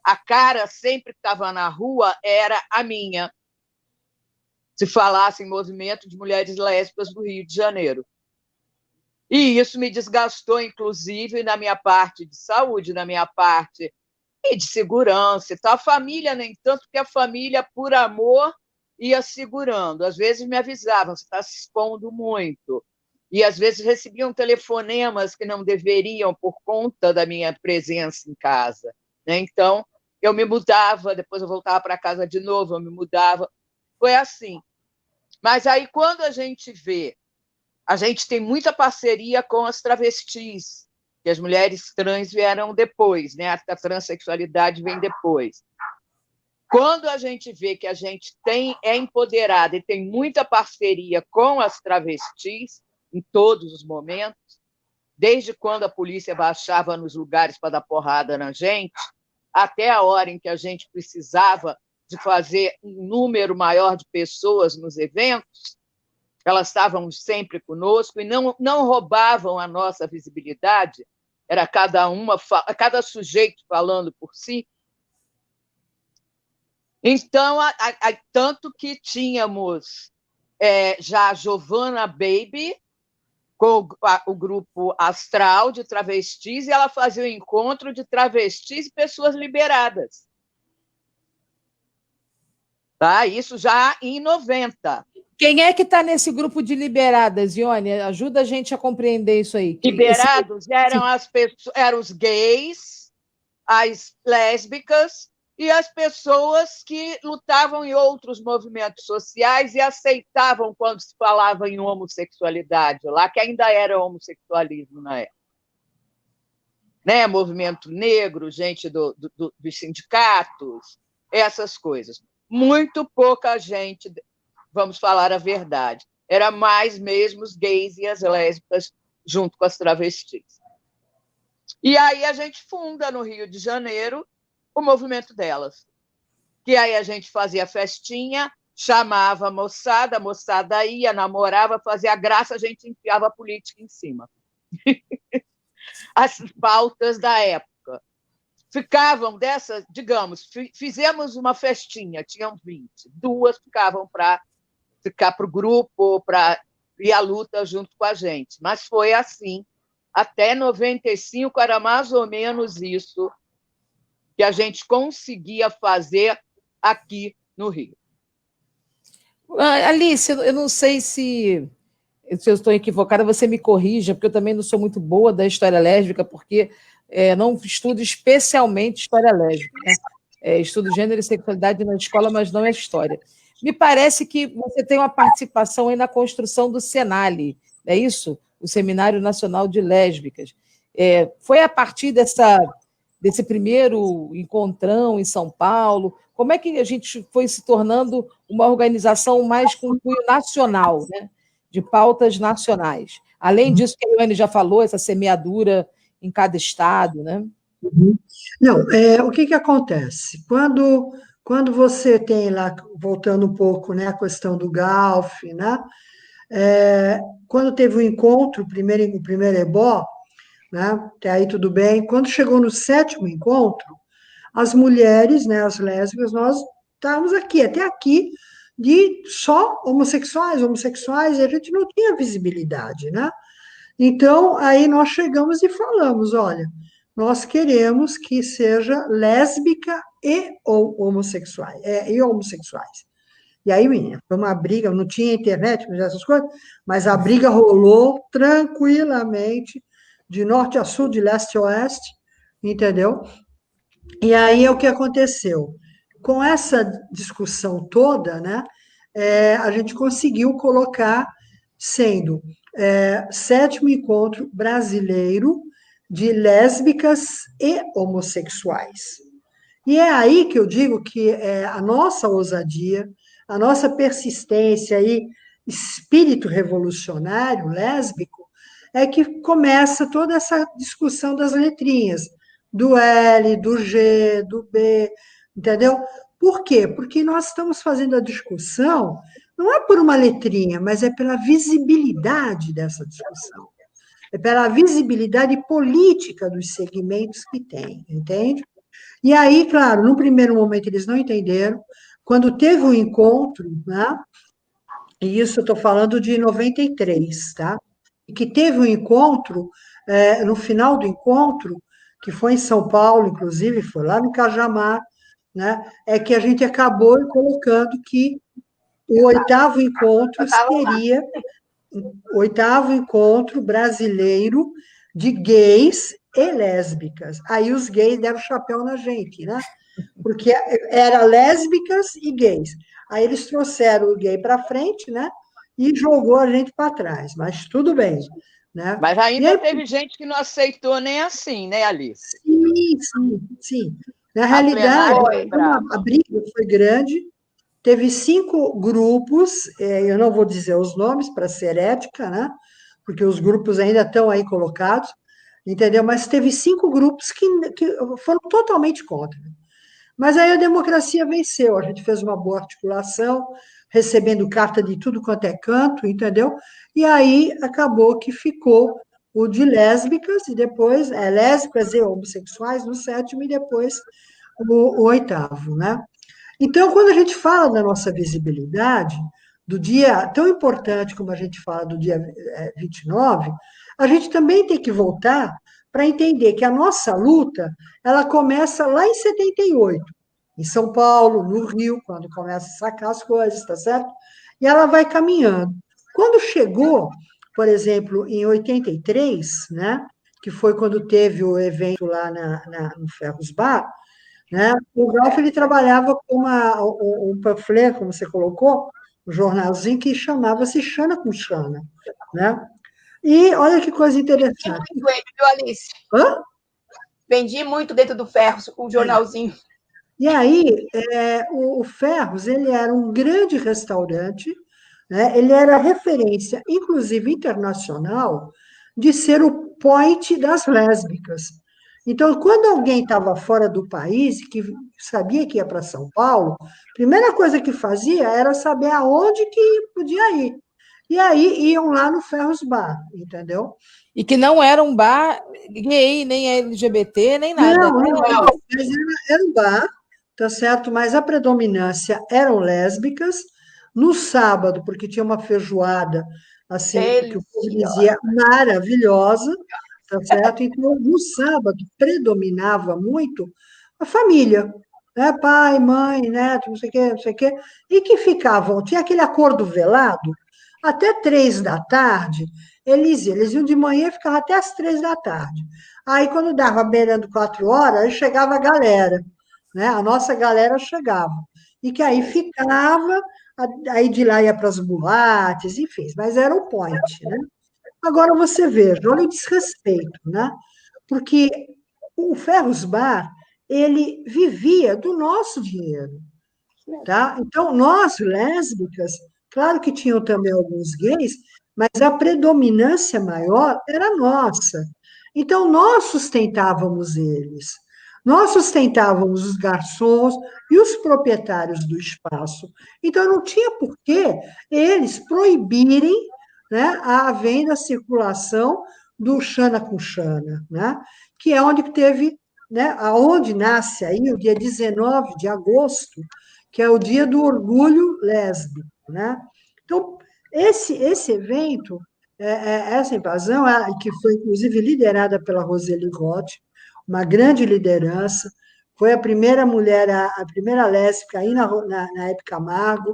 A cara sempre que estava na rua era a minha, se falasse em movimento de mulheres lésbicas do Rio de Janeiro. E isso me desgastou, inclusive, na minha parte de saúde, na minha parte e de segurança. Então, a família, nem tanto, porque a família, por amor, ia segurando. Às vezes me avisavam, você está se expondo muito. E, às vezes, recebiam telefonemas que não deveriam por conta da minha presença em casa. Né? Então, eu me mudava, depois eu voltava para casa de novo, eu me mudava. Foi assim. Mas aí, quando a gente vê, a gente tem muita parceria com as travestis, que as mulheres trans vieram depois, né? A transexualidade vem depois. Quando a gente vê que a gente é empoderada e tem muita parceria com as travestis, em todos os momentos, desde quando a polícia baixava nos lugares para dar porrada na gente, até a hora em que a gente precisava de fazer um número maior de pessoas nos eventos, elas estavam sempre conosco e não roubavam a nossa visibilidade, era cada sujeito falando por si. Então, tanto que tínhamos já a Giovanna Baby com o grupo Astral de travestis, e ela fazia o encontro de travestis e pessoas liberadas. Tá? Isso já em 90. Quem é que está nesse grupo de liberadas, Ione? Ajuda a gente a compreender isso aí. Liberados eram os gays, as lésbicas e as pessoas que lutavam em outros movimentos sociais e aceitavam quando se falava em homossexualidade, lá que ainda era homossexualismo na época. Né? Movimento negro, gente dos sindicatos, essas coisas. Muito pouca gente, vamos falar a verdade, era mais mesmo os gays e as lésbicas junto com as travestis. E aí a gente funda no Rio de Janeiro o movimento delas, que aí a gente fazia festinha, chamava a moçada ia, namorava, fazia graça, a gente enfiava a política em cima. As pautas da época. Ficavam dessas, digamos, fizemos uma festinha, tinham 20, 2 ficavam para ficar para o grupo, para ir à luta junto com a gente. Mas foi assim, até 95 era mais ou menos isso que a gente conseguia fazer aqui no Rio. Alice, eu não sei se eu estou equivocada, você me corrija, porque eu também não sou muito boa da história lésbica, porque não estudo especialmente história lésbica. Né? Estudo gênero e sexualidade na escola, mas não é história. Me parece que você tem uma participação aí na construção do Senale, é isso? O Seminário Nacional de Lésbicas. Foi a partir desse primeiro encontrão em São Paulo? Como é que a gente foi se tornando uma organização mais com cunho nacional, né? De pautas nacionais? Além disso que a Ione já falou, essa semeadura em cada estado, né? Não, o que acontece? Quando você tem lá, voltando um pouco, né, a questão do Galf, né? Quando teve o encontro, o primeiro ebó, né, até aí tudo bem. Quando chegou no 7º encontro, as mulheres, né, as lésbicas, nós estávamos aqui, até aqui, de só homossexuais, e a gente não tinha visibilidade, né? Então, aí nós chegamos e falamos, olha, nós queremos que seja lésbica ou homossexuais, e homossexuais. E aí, menina, foi uma briga, não tinha internet, essas coisas, mas a briga rolou tranquilamente, de norte a sul, de leste a oeste, entendeu? E aí o que aconteceu? Com essa discussão toda, né, a gente conseguiu colocar sendo 7º encontro brasileiro de lésbicas e homossexuais. E é aí que eu digo que a nossa ousadia, a nossa persistência e espírito revolucionário lésbico é que começa toda essa discussão das letrinhas, do L, do G, do B, entendeu? Por quê? Porque nós estamos fazendo a discussão, não é por uma letrinha, mas é pela visibilidade dessa discussão. É pela visibilidade política dos segmentos que tem, entende? E aí, claro, no primeiro momento eles não entenderam. Quando teve o encontro, né? E isso eu estou falando de 93, tá? E que teve um encontro, no final do encontro, que foi em São Paulo, inclusive, foi lá no Cajamar, né? É que a gente acabou colocando que o 8º encontro seria o 8º encontro brasileiro de gays e lésbicas. Aí os gays deram chapéu na gente, né? Porque era lésbicas e gays. Aí eles trouxeram o gay para frente, né? E jogou a gente para trás. Mas tudo bem, né? Mas ainda teve gente que não aceitou nem assim, né, Alice? Sim. Na realidade, a briga foi grande. Teve 5 grupos, eu não vou dizer os nomes para ser ética, né? Porque os grupos ainda estão aí colocados, entendeu? Mas teve 5 grupos que foram totalmente contra. Mas aí a democracia venceu, a gente fez uma boa articulação, recebendo carta de tudo quanto é canto, entendeu? E aí acabou que ficou o de lésbicas, e depois, lésbicas e homossexuais no 7º, e depois o 8º, né? Então, quando a gente fala da nossa visibilidade, do dia tão importante como a gente fala do dia 29, a gente também tem que voltar para entender que a nossa luta, ela começa lá em 78, em São Paulo, no Rio, quando começa a sacar as coisas, tá certo? E ela vai caminhando. Quando chegou, por exemplo, em 83, né, que foi quando teve o evento lá no Ferros Bar, né, o Ralph ele trabalhava com um panfleto, como você colocou, um jornalzinho que chamava-se Xana com Xana, né? E olha que coisa interessante. Vendi muito ele, viu, Alice? Hã? Vendi muito dentro do Ferros, o jornalzinho. E aí, o Ferros, ele era um grande restaurante, né? Ele era referência, inclusive internacional, de ser o point das lésbicas. Então, quando alguém estava fora do país, que sabia que ia para São Paulo, a primeira coisa que fazia era saber aonde que podia ir. E aí iam lá no Ferros Bar, entendeu? E que não era um bar gay, nem LGBT, nem nada. Não, mas era um bar, tá certo? Mas a predominância eram lésbicas. No sábado, porque tinha uma feijoada, assim, que o povo dizia maravilhosa, tá certo? Então, no sábado, predominava muito a família, né? Pai, mãe, neto, não sei o quê, não sei o quê, e que ficavam, tinha aquele acordo velado, até 3 da tarde, eles iam de manhã e ficavam até as 3 da tarde. Aí, quando dava beirando 4 horas, aí chegava a galera, né? A nossa galera chegava. E que aí ficava, aí de lá ia para as boates, enfim, mas era o point, né? Agora você veja, olha o desrespeito, né? Porque o Ferros Bar, ele vivia do nosso dinheiro, tá? Então, nós, lésbicas, claro que tinham também alguns gays, mas a predominância maior era nossa. Então, nós sustentávamos eles. Nós sustentávamos os garçons e os proprietários do espaço. Então, não tinha por que eles proibirem, né, a venda, a circulação do Xana com Xana, né, que é onde teve, né, aonde nasce aí o dia 19 de agosto, que é o dia do orgulho lésbico, né? Então, esse evento, essa invasão, que foi inclusive liderada pela Roseli Roth, uma grande liderança, foi a primeira mulher, a primeira lésbica aí na Hebe Camargo,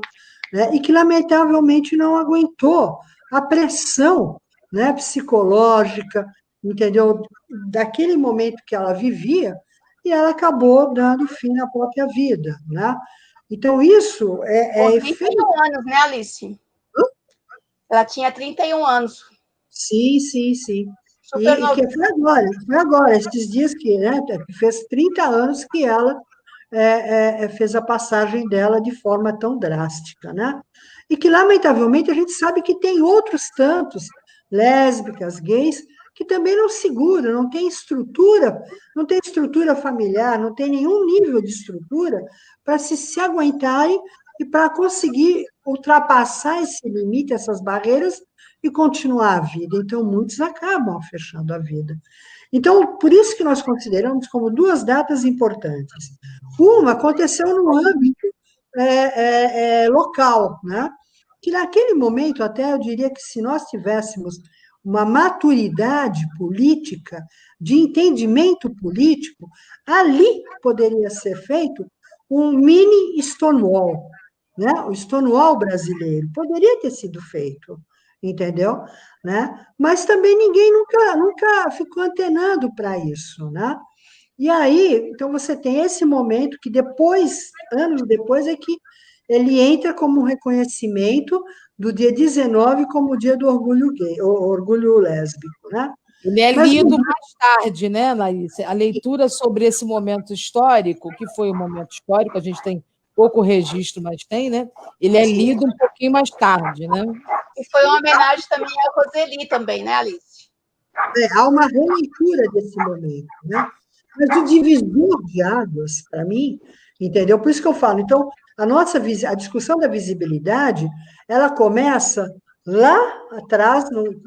né? E que lamentavelmente não aguentou a pressão, né, psicológica, entendeu? Daquele momento que ela vivia, e ela acabou dando fim à própria vida, né? Então, isso é 31 anos, né, Alice? Ela tinha 31 anos. Sim, sim, sim. Super E que foi agora, esses dias que, né, fez 30 anos que ela fez a passagem dela de forma tão drástica, né? E que, lamentavelmente, a gente sabe que tem outros tantos, lésbicas, gays, que também não seguram, não tem estrutura familiar, não tem nenhum nível de estrutura para se aguentarem e para conseguir ultrapassar esse limite, essas barreiras, e continuar a vida. Então, muitos acabam fechando a vida. Então, por isso que nós consideramos como duas datas importantes. Uma aconteceu no âmbito local, né? Que naquele momento, até eu diria que se nós tivéssemos uma maturidade política, de entendimento político, ali poderia ser feito um mini Stonewall, né? O Stonewall brasileiro poderia ter sido feito, entendeu? Né? Mas também ninguém nunca ficou antenando para isso, né? E aí, então você tem esse momento que depois, anos depois, é que ele entra como um reconhecimento do dia 19 como o dia do orgulho gay, o orgulho lésbico, né? Ele é lido mais tarde, né, Larissa? A leitura sobre esse momento histórico, que foi um momento histórico, a gente tem pouco registro, mas tem, né? Ele é lido um pouquinho mais tarde, né? E foi uma homenagem também à Roseli também, né, Alice? Há uma releitura desse momento, né? Mas o divisor de águas, para mim, entendeu? Por isso que eu falo, então, a discussão da visibilidade, ela começa lá atrás,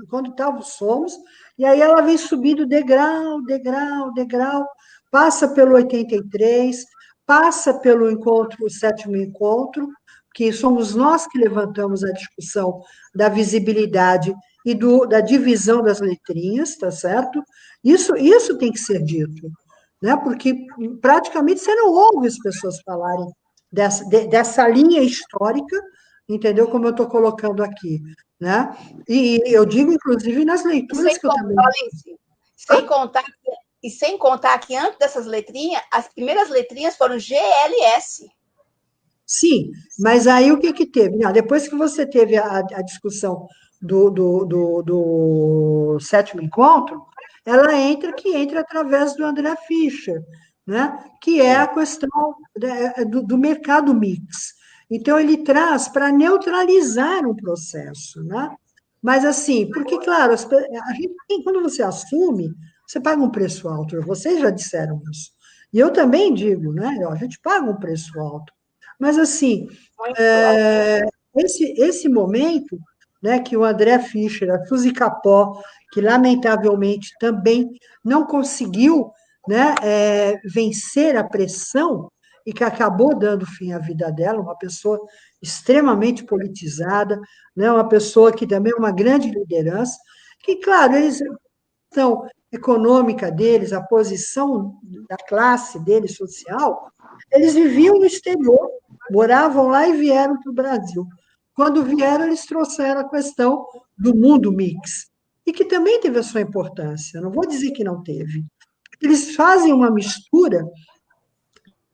quando somos, e aí ela vem subindo degrau, degrau, degrau, passa pelo 83, passa pelo encontro, o 7º encontro, que somos nós que levantamos a discussão da visibilidade e da divisão das letrinhas, tá certo? Isso tem que ser dito, né? Porque praticamente você não ouve as pessoas falarem dessa linha histórica, entendeu? Como eu estou colocando aqui, né? E eu digo, inclusive, nas leituras que eu também... Alice, sem contar que antes dessas letrinhas, as primeiras letrinhas foram GLS. Sim, mas aí o que teve? Não, depois que você teve a discussão do sétimo encontro, ela entra através do André Fischer, né? Que é a questão do mercado mix. Então, ele traz para neutralizar um processo, né? Mas, assim, porque, claro, quando você assume, você paga um preço alto, vocês já disseram isso. E eu também digo, né? A gente paga um preço alto. Mas, assim, esse momento, né, que o André Fischer, a Suzy Capó, que lamentavelmente também não conseguiu, né, vencer a pressão e que acabou dando fim à vida dela, uma pessoa extremamente politizada, né, uma pessoa que também é uma grande liderança, que, claro, eles são econômica deles, a posição da classe deles social, eles viviam no exterior, moravam lá e vieram para o Brasil. Quando vieram, eles trouxeram a questão do mundo mix, e que também teve a sua importância, não vou dizer que não teve. Eles fazem uma mistura.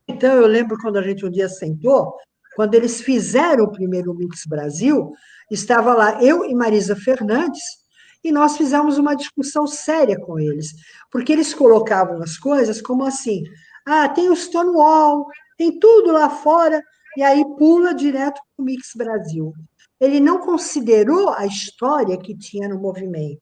Então, eu lembro quando a gente um dia sentou, quando eles fizeram o primeiro Mix Brasil, estava lá eu e Marisa Fernandes, e nós fizemos uma discussão séria com eles, porque eles colocavam as coisas como assim, tem o Stonewall, tem tudo lá fora, e aí pula direto para o Mix Brasil. Ele não considerou a história que tinha no movimento,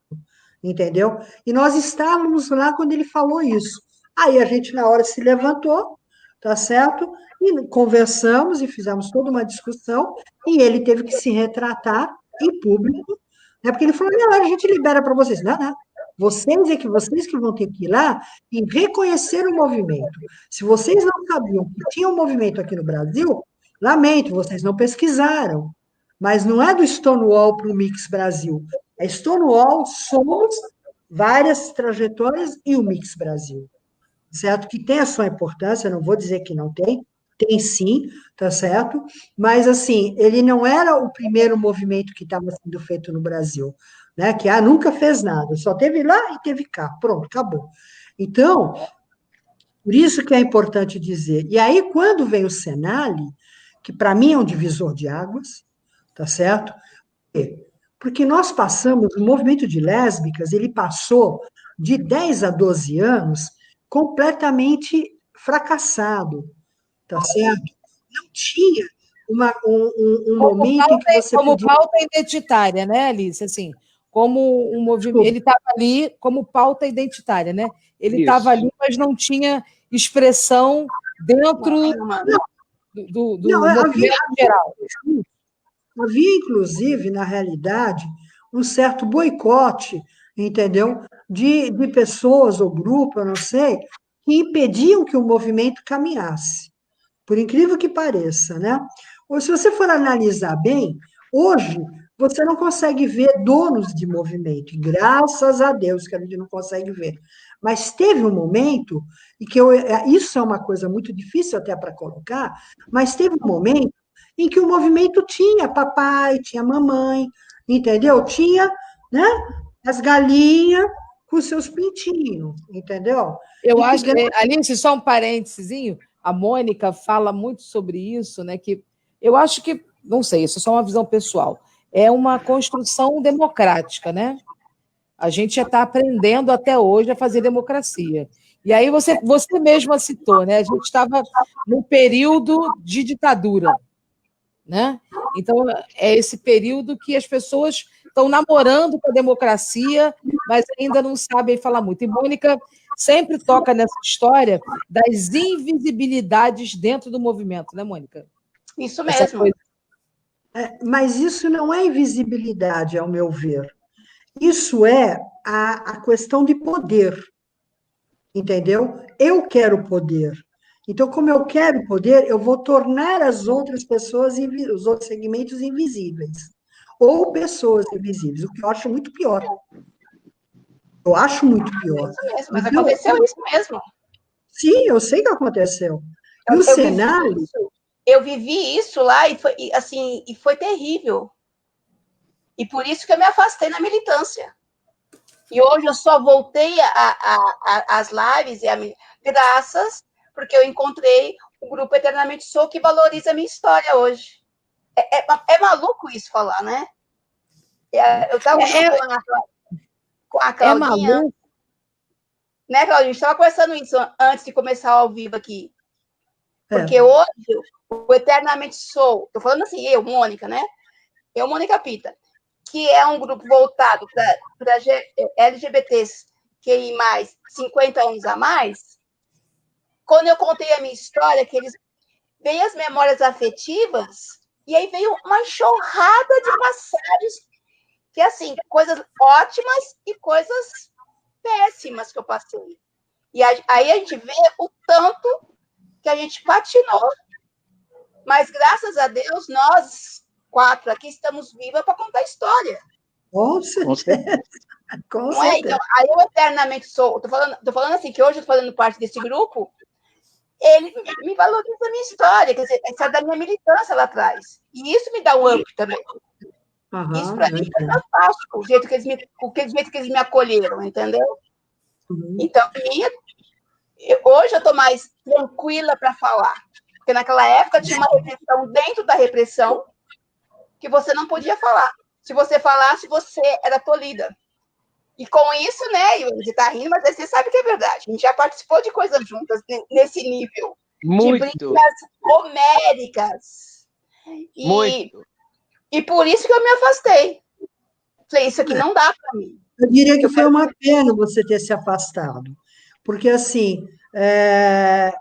entendeu? E nós estávamos lá quando ele falou isso. Aí a gente, na hora, se levantou, tá certo? E conversamos e fizemos toda uma discussão, e ele teve que se retratar em público, né? Porque ele falou, não, a gente libera para vocês. Não, não. Vocês que vão ter que ir lá e reconhecer o movimento. Se vocês não sabiam que tinha um movimento aqui no Brasil, lamento, vocês não pesquisaram. Mas não é do Stonewall para o Mix Brasil. É Stonewall, somos várias trajetórias e o Mix Brasil. Certo? Que tem a sua importância, não vou dizer que não tem sim, tá certo? Mas, assim, ele não era o primeiro movimento que estava sendo feito no Brasil, né? Que nunca fez nada, só teve lá e teve cá, pronto, acabou. Então, por isso que é importante dizer. E aí, quando vem o Senali, que para mim é um divisor de águas, tá certo? Porque nós passamos, o movimento de lésbicas, ele passou de 10 a 12 anos completamente fracassado, tá certo? Não tinha um momento em que você como podia... pauta identitária, né, Alice? Assim, como um movimento, ele estava ali como pauta identitária, né? Ele estava ali, mas não tinha expressão dentro do movimento geral. Havia, inclusive, na realidade, um certo boicote, entendeu? De pessoas ou grupo, eu não sei, que impediam que o movimento caminhasse. Por incrível que pareça, né? Ou se você for analisar bem, hoje você não consegue ver donos de movimento, e graças a Deus que a gente não consegue ver. Mas teve um momento, e que isso é uma coisa muito difícil até para colocar, mas teve um momento em que o movimento tinha papai, tinha mamãe, entendeu? Tinha, né, as galinhas com seus pintinhos, entendeu? Eu acho que, Alice, só um parênteses, a Mônica fala muito sobre isso, né? Que eu acho que, não sei, isso é só uma visão pessoal, é uma construção democrática, né? A gente já está aprendendo até hoje a fazer democracia. E aí você mesma citou, né? A gente estava num período de ditadura, né? Então, é esse período que as pessoas estão namorando com a democracia, mas ainda não sabem falar muito. E Mônica sempre toca nessa história das invisibilidades dentro do movimento, né, Mônica? Isso mesmo. Mas isso não é invisibilidade, ao meu ver. Isso é a questão de poder, entendeu? Eu quero poder. Então, como eu quero poder, eu vou tornar as outras pessoas, os outros segmentos invisíveis. Ou pessoas invisíveis, o que eu acho muito pior. Eu acho muito pior. Isso mesmo, mas Então, aconteceu isso mesmo. sim, eu sei que aconteceu. E o cenário... Eu vivi isso lá e foi, assim, e foi terrível. E por isso que eu me afastei na militância. E hoje eu só voltei às lives graças porque eu encontrei o grupo Eternamente Sou, que valoriza a minha história hoje. É maluco isso falar, né? Eu estava com a Claudinha. Né, Claudinha? A gente estava conversando isso antes de começar ao vivo aqui. Porque hoje, o Eternamente Sou, estou falando assim, eu, Mônica, né? Eu, Mônica Pita, que é um grupo voltado para LGBTs que mais 50 anos a mais, quando eu contei a minha história, que eles veio as memórias afetivas, e aí veio uma enxurrada de passagens, que assim, coisas ótimas e coisas péssimas que eu passei. E aí a gente vê o tanto que a gente patinou, mas graças a Deus, nós 4 aqui estamos vivas para contar a história. Com certeza. Com não é? Então, aí eu eternamente sou. Tô falando assim, que hoje eu estou fazendo parte desse grupo, ele me valoriza a minha história, quer dizer, essa é da minha militância lá atrás. E isso me dá um up também. Isso para mim foi fantástico, o jeito que eles me acolheram, entendeu? Então, hoje eu estou mais tranquila para falar. Porque naquela época tinha uma repressão dentro da repressão que você não podia falar. Se você falasse, você era tolhida. E com isso, né, você está rindo, mas você sabe que é verdade. A gente já participou de coisas juntas nesse nível. Muito. De brigas homéricas. Muito. E por isso que eu me afastei. Falei, isso aqui não dá para mim. Eu diria que foi uma pena você ter se afastado. Porque, assim,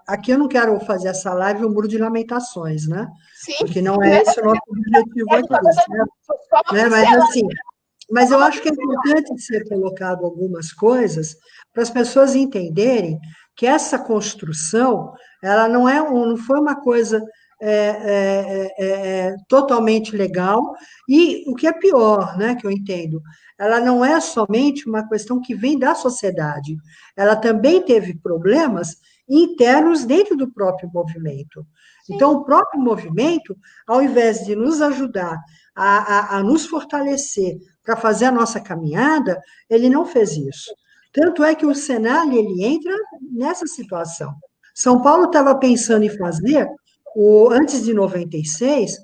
aqui eu não quero fazer essa live um muro de lamentações, né? Sim. Porque não é esse o nosso objetivo aqui, certo? Mas, assim, mas eu acho que é importante ser colocado algumas coisas para as pessoas entenderem que essa construção, ela não foi uma coisa totalmente legal, e o que é pior, né, que eu entendo, ela não é somente uma questão que vem da sociedade, ela também teve problemas internos dentro do próprio movimento. Então, o próprio movimento, ao invés de nos ajudar a nos fortalecer para fazer a nossa caminhada, ele não fez isso. Tanto é que o Senal ele entra nessa situação. São Paulo estava pensando em fazer, antes de 96,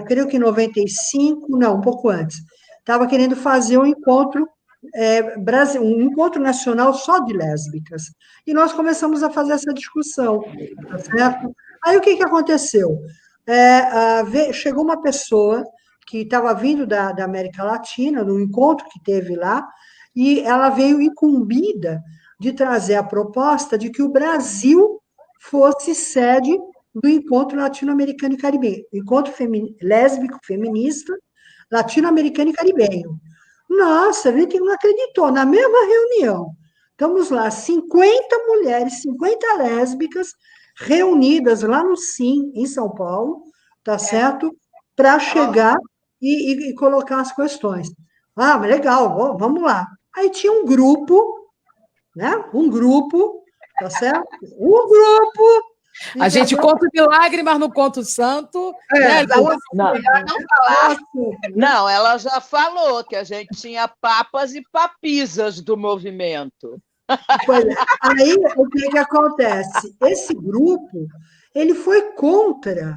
creio que em 95, não, um pouco antes, estava querendo fazer um encontro um encontro nacional só de lésbicas. E nós começamos a fazer essa discussão, tá certo? Aí o que aconteceu? Chegou uma pessoa que estava vindo da América Latina, no encontro que teve lá, e ela veio incumbida de trazer a proposta de que o Brasil fosse sede do encontro latino-americano e caribenho, encontro lésbico feminista latino-americano e caribenho. Nossa, a gente não acreditou. Na mesma reunião, estamos lá, 50 mulheres, 50 lésbicas reunidas lá no SIM, em São Paulo, tá certo? Para chegar e colocar as questões. Ah, mas legal, vamos lá. Aí tinha um grupo, né? Um grupo, tá certo? Um grupo. A gente conta o milagre, mas não conta o santo. Né? Não, ela já falou que a gente tinha papas e papisas do movimento. Aí, o que acontece? Esse grupo, ele foi contra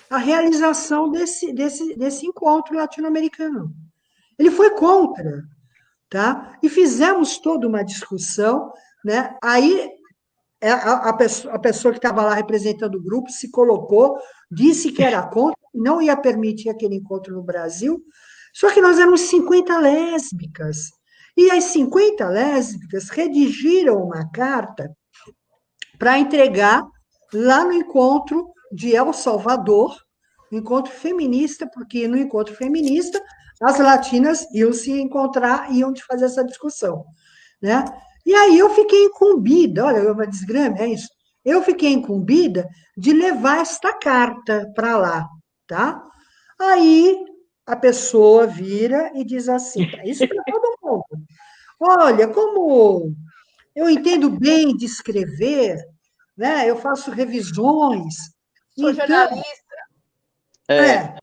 a realização desse encontro latino-americano. Ele foi contra, tá? E fizemos toda uma discussão, né? Aí a pessoa que estava lá representando o grupo se colocou, disse que era contra, não ia permitir aquele encontro no Brasil, só que nós éramos 50 lésbicas. E as 50 lésbicas redigiram uma carta para entregar lá no encontro de El Salvador, encontro feminista, porque no encontro feminista as latinas iam se encontrar, iam fazer essa discussão, né? E aí eu fiquei incumbida, olha, uma desgrama, é isso. Eu fiquei incumbida de levar esta carta para lá, tá? Aí a pessoa vira e diz assim, isso para todo mundo. Olha, como eu entendo bem de escrever, né? Eu faço revisões. Sou Então, jornalista. é,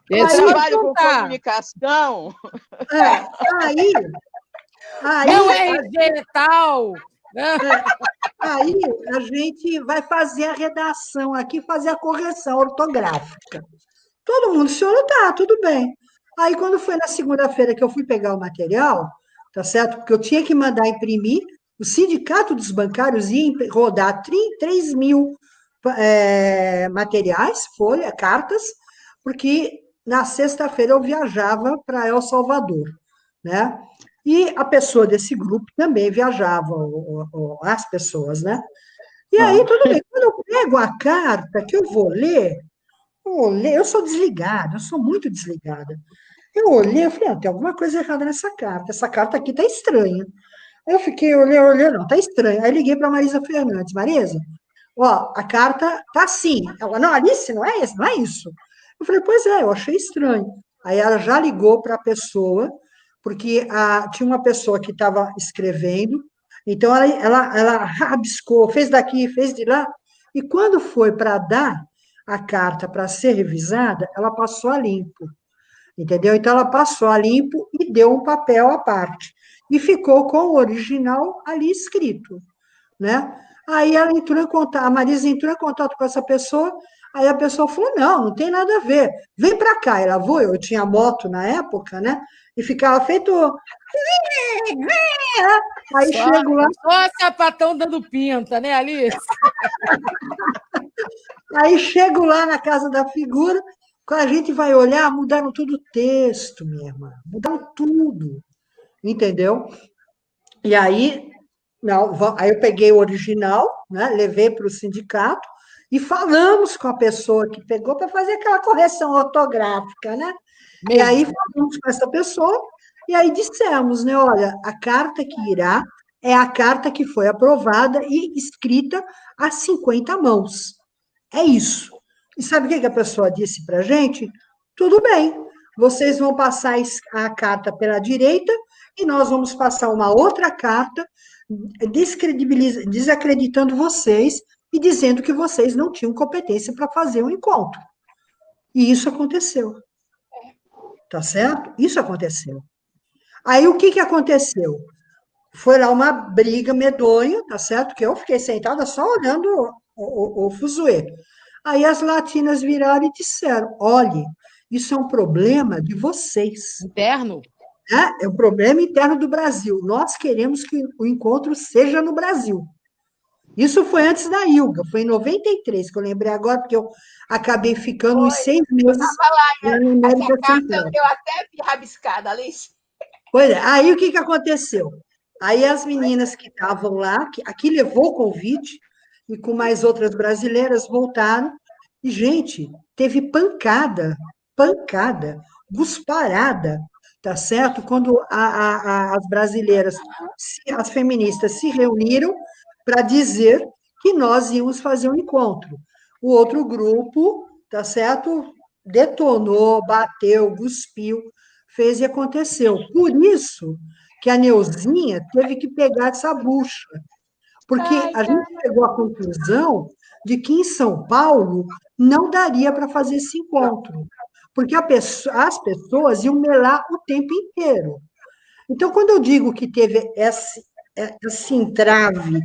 Eu Deixa aí, eu trabalho com contar. comunicação. aí, Meu aí, RG é tal. Né? aí a gente vai fazer a redação aqui, fazer a correção ortográfica. Todo mundo se olhou, tá, tudo bem. Aí, quando foi na segunda-feira que eu fui pegar o material, tá certo? Porque eu tinha que mandar imprimir, o Sindicato dos Bancários ia rodar 3 mil materiais, folha, cartas, porque na sexta-feira eu viajava para El Salvador, né? E a pessoa desse grupo também viajava, as pessoas, né? E aí, tudo bem. Quando eu pego a carta que eu vou ler, eu sou desligada, eu sou muito desligada. Eu olhei, eu falei, tem alguma coisa errada nessa carta. Essa carta aqui tá estranha. Aí eu fiquei, olhei, não, tá estranha. Aí liguei para Marisa Fernandes. Marisa, ó, a carta tá assim. Ela, não, Alice, não é isso, não é isso. Eu falei, pois é, eu achei estranho. Aí ela já ligou para a pessoa, porque tinha uma pessoa que estava escrevendo, então ela rabiscou, fez daqui, fez de lá, e quando foi para dar a carta para ser revisada, ela passou a limpo, entendeu? Então ela passou a limpo e deu um papel à parte, e ficou com o original ali escrito, né? Aí ela entrou em contato, a Marisa entrou em contato com essa pessoa, aí a pessoa falou, não, não tem nada a ver, vem para cá. Ela foi, eu tinha moto na época, né? E ficava feito... Aí Só, chego lá, só sapatão dando pinta, né, Alice? na casa da figura, quando a gente vai olhar, mudaram tudo o texto, minha irmã, mudaram tudo, entendeu? E aí, não, aí eu peguei o original, né, levei para o sindicato e falamos com a pessoa que pegou para fazer aquela correção ortográfica, né? E aí Mesmo. falamos com essa pessoa e aí dissemos, né, olha, a carta que irá é a carta que foi aprovada e escrita a 50 mãos. É isso. E sabe o que a pessoa disse para a gente? Tudo bem, vocês vão passar a carta pela direita e nós vamos passar uma outra carta desacreditando vocês e dizendo que vocês não tinham competência para fazer o encontro. E isso aconteceu. Tá certo? Isso aconteceu. Aí o que aconteceu? Foi lá uma briga medonha, tá certo? Que eu fiquei sentada só olhando o fuzuê. Aí as latinas viraram e disseram: olhe, isso é um problema de vocês, Interno? né? É um problema interno do Brasil. Nós queremos que o encontro seja no Brasil. Isso foi antes da ILGA, foi em 93, que eu lembrei agora, porque eu acabei ficando uns Foi. 6 Eu meses estava lá, lá na essa América carta Central. eu até vi rabiscada, Alice. Pois é, aí o que aconteceu? Aí as meninas que estavam lá, que aqui levou o convite, e com mais outras brasileiras voltaram, e, gente, teve pancada, cusparada, tá certo? Quando as brasileiras, as feministas se reuniram para dizer que nós íamos fazer um encontro. O outro grupo, tá certo? Detonou, bateu, cuspiu, fez e aconteceu. Por isso que a Neuzinha teve que pegar essa bucha, porque Ai, a gente chegou à conclusão de que em São Paulo não daria para fazer esse encontro, porque as pessoas iam melar o tempo inteiro. Então, quando eu digo que teve esse entrave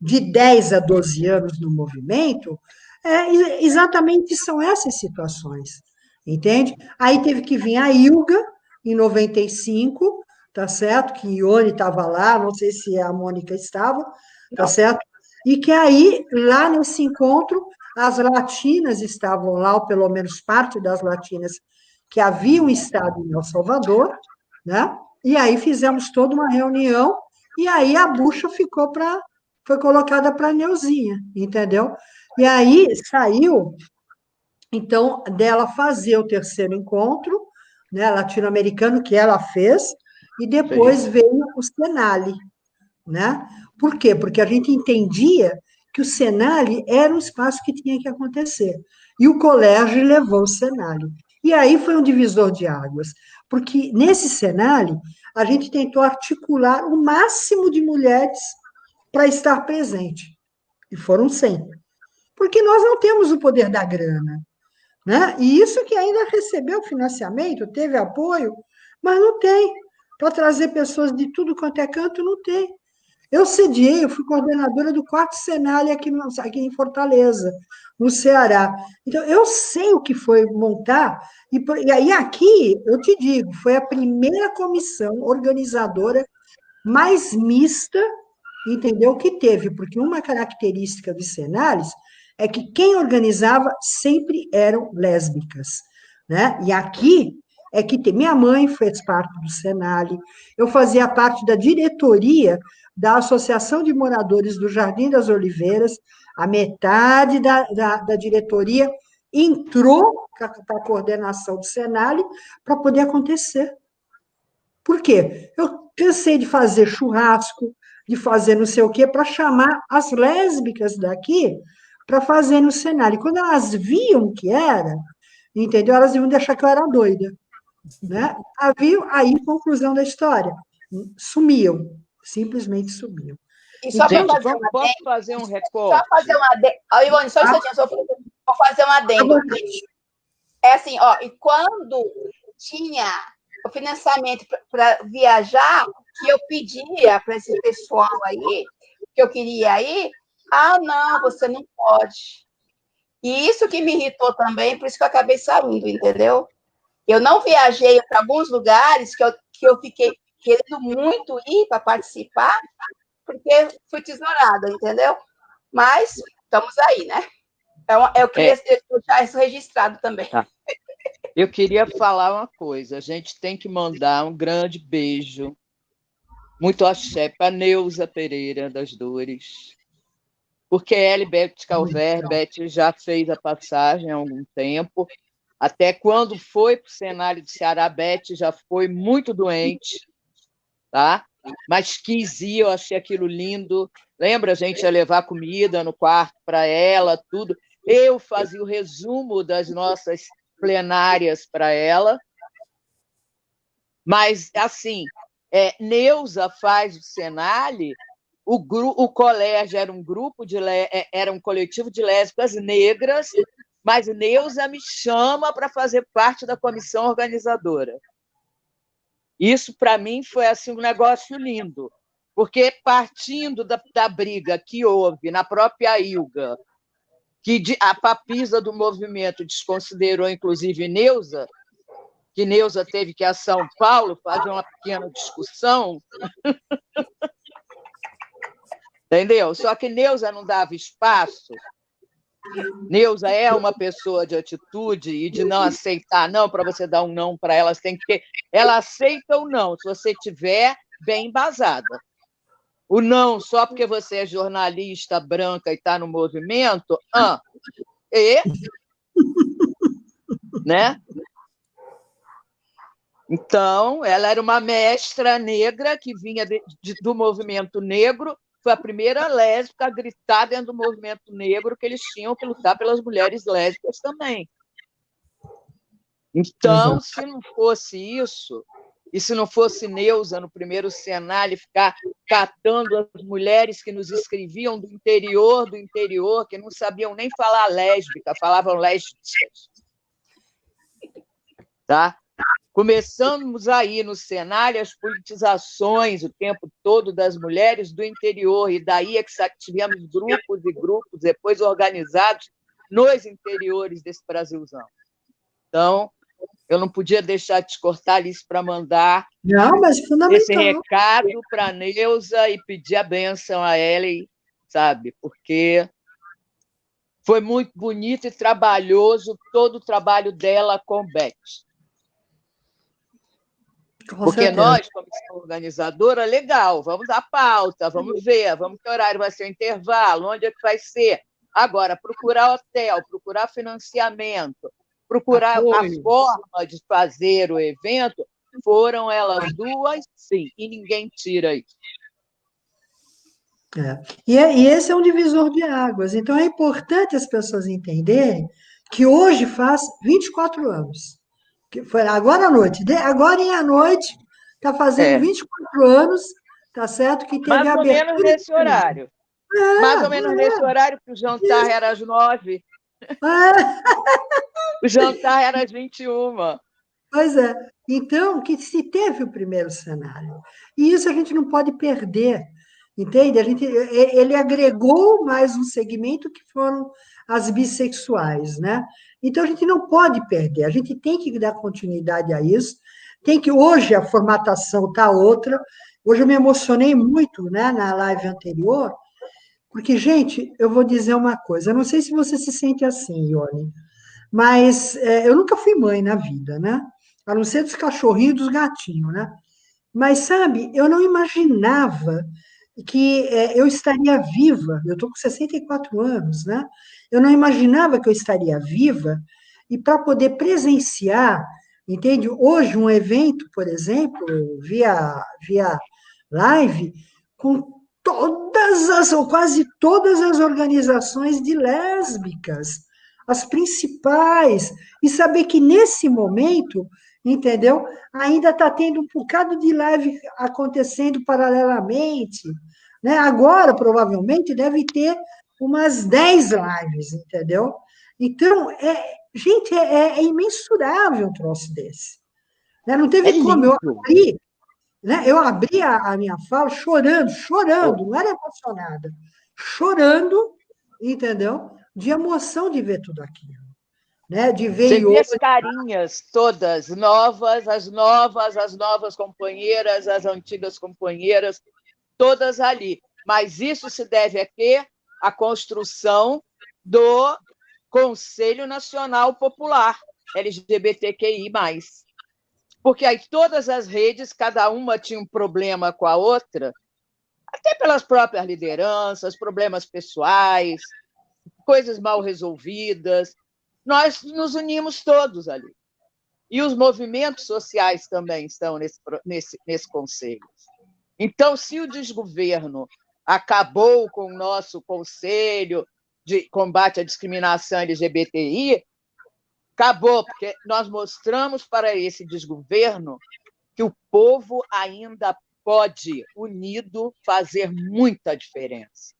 de 10 a 12 anos no movimento, exatamente são essas situações, entende? Aí teve que vir a ILGA, em 95, tá certo? Que Ione estava lá, não sei se a Mônica estava, tá certo? E que aí, lá nesse encontro, as latinas estavam lá, ou pelo menos parte das latinas que haviam estado em El Salvador, né? E aí fizemos toda uma reunião, e aí a bucha foi colocada para a Neuzinha, entendeu? E aí saiu, então, dela fazer o terceiro encontro, né, latino-americano, que ela fez, e Sim. depois veio o Senali, né? Por quê? Porque a gente entendia que o Senale era um espaço que tinha que acontecer. E o colégio levou o Senale. E aí foi um divisor de águas, porque nesse Senale a gente tentou articular o máximo de mulheres para estar presente. E foram 100. Porque nós não temos o poder da grana, né? E isso que ainda recebeu financiamento, teve apoio, mas não tem. Para trazer pessoas de tudo quanto é canto, não tem. Eu sediei, eu fui coordenadora do quarto Senale aqui em Fortaleza, no Ceará. Então, eu sei o que foi montar, e aí aqui, eu te digo, foi a primeira comissão organizadora mais mista, entendeu, que teve, porque uma característica dos Senales é que quem organizava sempre eram lésbicas, né? E aqui é que tem, minha mãe fez parte do Senale, eu fazia parte da diretoria da Associação de Moradores do Jardim das Oliveiras, a metade da diretoria entrou para a coordenação do Senale para poder acontecer. Por quê? Eu cansei de fazer churrasco, de fazer não sei o quê, para chamar as lésbicas daqui para fazer no cenário. E quando elas viam que era, entendeu? Elas iam deixar que eu era doida. Né? Aí, conclusão da história, sumiam, simplesmente sumiam. E só para Gente, fazer posso fazer um recorte? Só fazer uma adendo. Ivone, só um instantinho, vou fazer um adendo. É assim, ó, e quando tinha o financiamento para viajar, que eu pedia para esse pessoal aí, que eu queria ir, não, você não pode. E isso que me irritou também, por isso que eu acabei saindo, entendeu? Eu não viajei para alguns lugares que eu fiquei querendo muito ir para participar, porque fui tesourada, entendeu? Mas estamos aí, né? Eu queria deixar isso registrado também. Tá. Eu queria falar uma coisa. A gente tem que mandar um grande beijo, muito axé, para Neuza Pereira das Dores, porque ela e Beth Calver, Beth já fez a passagem há algum tempo. Até quando foi para o cenário do Ceará, Beth já foi muito doente, tá? Mas quis ir, eu achei aquilo lindo. Lembra, a gente ia levar comida no quarto para ela, tudo. Eu fazia o resumo das nossas plenárias para ela. Mas, assim, Neuza faz o Senale, o colégio era era um coletivo de lésbicas negras, mas Neuza me chama para fazer parte da comissão organizadora. Isso, para mim, foi assim, um negócio lindo, porque partindo da briga que houve na própria ILGA, que a papisa do movimento desconsiderou, inclusive, Neuza, que Neuza teve que ir a São Paulo fazer uma pequena discussão, entendeu? Só que Neuza não dava espaço. Neuza é uma pessoa de atitude e de não aceitar não, para você dar um não para ela, tem que ter. Ela aceita ou não, se você tiver bem embasada. O não, só porque você é jornalista branca e está no movimento, né? Então, ela era uma mestra negra que vinha do movimento negro, foi a primeira lésbica a gritar dentro do movimento negro que eles tinham que lutar pelas mulheres lésbicas também. Então, se não fosse isso, e se não fosse Neuza no primeiro Senale ficar catando as mulheres que nos escreviam do interior, que não sabiam nem falar lésbica, falavam lésbicas. Tá? Começamos aí no cenário as politizações o tempo todo das mulheres do interior, e daí é que tivemos grupos e grupos depois organizados nos interiores desse Brasilzão. Então, eu não podia deixar de cortar isso para mandar esse recado para a Neuza e pedir a bênção a Ellen, sabe? Porque foi muito bonito e trabalhoso todo o trabalho dela com Beth. Porque nós, comissão organizadora, legal, vamos dar pauta, vamos ver, vamos que horário vai ser o intervalo, onde é que vai ser. Agora, procurar hotel, procurar financiamento, procurar a forma de fazer o evento, foram elas duas, sim, e ninguém tira isso. E esse é um divisor de águas. Então, é importante as pessoas entenderem que hoje faz 24 anos. Que foi agora à noite. Agora à noite, está fazendo 24 anos, tá certo? Que teve mais a ou abertura. menos nesse horário. Mais ou menos nesse horário, que o jantar era às 9. O jantar era às 21. Pois é. Então, que se teve o primeiro cenário. E isso a gente não pode perder, entende? Ele agregou mais um segmento que foram as bissexuais, né? Então, a gente não pode perder, a gente tem que dar continuidade a isso, hoje a formatação está outra, hoje eu me emocionei muito, né, na live anterior, porque, gente, eu vou dizer uma coisa, eu não sei se você se sente assim, Ione, mas eu nunca fui mãe na vida, né? A não ser dos cachorrinhos e dos gatinhos, né? Mas, sabe, eu não imaginava que eu estaria viva. Eu estou com 64 anos, né? Eu não imaginava que eu estaria viva e para poder presenciar, entende? Hoje, um evento, por exemplo, via live, com ou quase todas as organizações de lésbicas, as principais, e saber que nesse momento, entendeu? Ainda está tendo um bocado de live acontecendo paralelamente, né? Agora, provavelmente, deve ter umas 10 lives, entendeu? Então, gente, é imensurável um troço desse. Né? Não teve como. Eu abri a minha fala chorando, não era emocionada, chorando, entendeu? De emoção de ver tudo aquilo. Né? De ver Você vê as carinhas todas novas, as novas companheiras, as antigas companheiras, todas ali. Mas isso se deve a quê? À construção do Conselho Nacional Popular LGBTQI+. Porque aí todas as redes, cada uma tinha um problema com a outra, até pelas próprias lideranças, problemas pessoais, coisas mal resolvidas. Nós nos unimos todos ali. E os movimentos sociais também estão nesse conselho. Então, se o desgoverno acabou com o nosso Conselho de Combate à Discriminação LGBTI, acabou, porque nós mostramos para esse desgoverno que o povo ainda pode, unido, fazer muita diferença.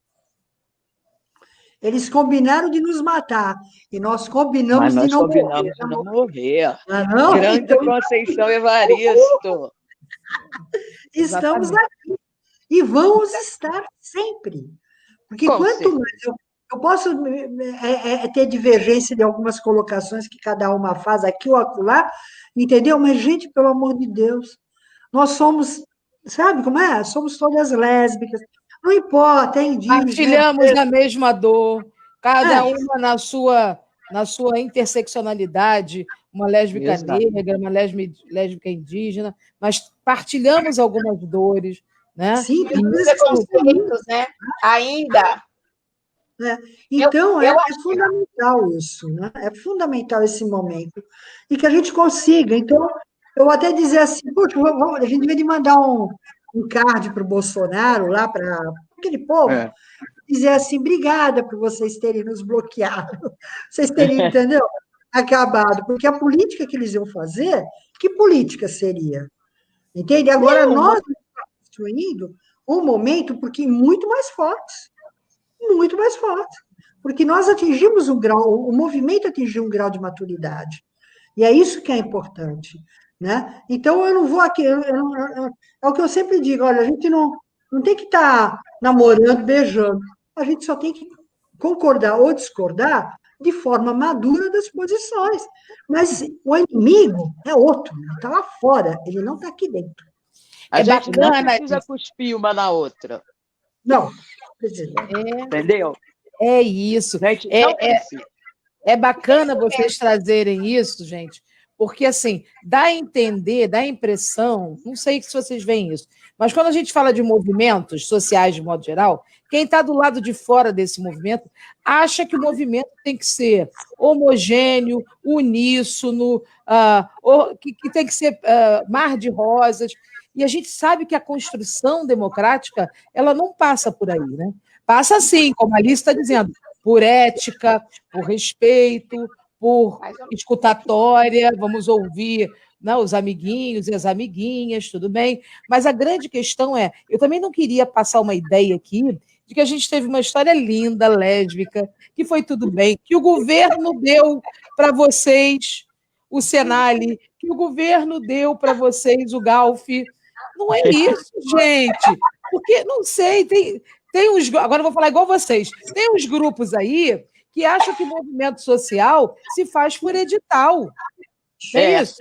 Eles combinaram de nos matar, e nós combinamos de não morrer. Mas nós combinamos de não morrer. Não? Grande então, Conceição Evaristo. Estamos aqui. E vamos estar sempre. Porque quanto mais eu posso ter divergência de algumas colocações que cada uma faz aqui ou acolá, entendeu? Mas, gente, pelo amor de Deus, nós somos, sabe como é? Somos todas lésbicas. Não importa, é indígena. Partilhamos da mesma dor, cada uma na sua interseccionalidade, uma lésbica negra, uma lésbica indígena, mas partilhamos algumas dores, né? Sim, preconceitos, né? Ainda. Então, é fundamental isso, né? É fundamental esse momento. E que a gente consiga. Então, eu vou até dizer assim, poxa, a gente devia mandar um card para o Bolsonaro, lá para aquele povo, dizer assim, obrigada por vocês terem nos bloqueado, vocês terem, entendeu? Acabado, porque a política que eles iam fazer, que política seria? Entende? Agora, nós estamos construindo um momento porque muito mais forte, porque nós atingimos um grau, o movimento atingiu um grau de maturidade, e é isso que é importante, né? Então, eu não vou aqui, é o que eu sempre digo, olha, a gente não tem que estar namorando, beijando, a gente só tem que concordar ou discordar de forma madura das posições. Mas o inimigo é outro, ele está lá fora, ele não está aqui dentro. A gente não precisa cuspir uma na outra. Não, precisa. Entendeu? É isso. É bacana vocês trazerem isso, gente, porque, assim, dá a entender, dá a impressão, não sei se vocês veem isso, mas quando a gente fala de movimentos sociais de modo geral, quem está do lado de fora desse movimento acha que o movimento tem que ser homogêneo, uníssono, que tem que ser mar de rosas. E a gente sabe que a construção democrática ela não passa por aí, né? Passa sim, como a Alice está dizendo, por ética, por respeito, por escutatória, vamos ouvir, né, os amiguinhos e as amiguinhas, tudo bem. Mas a grande questão é, eu também não queria passar uma ideia aqui de que a gente teve uma história linda, lésbica, que foi tudo bem, que o governo deu para vocês o Senale, que o governo deu para vocês o Galf. Não é isso, gente. Porque, não sei, tem uns... Agora eu vou falar igual vocês. Tem uns grupos aí que acham que o movimento social se faz por edital. É isso.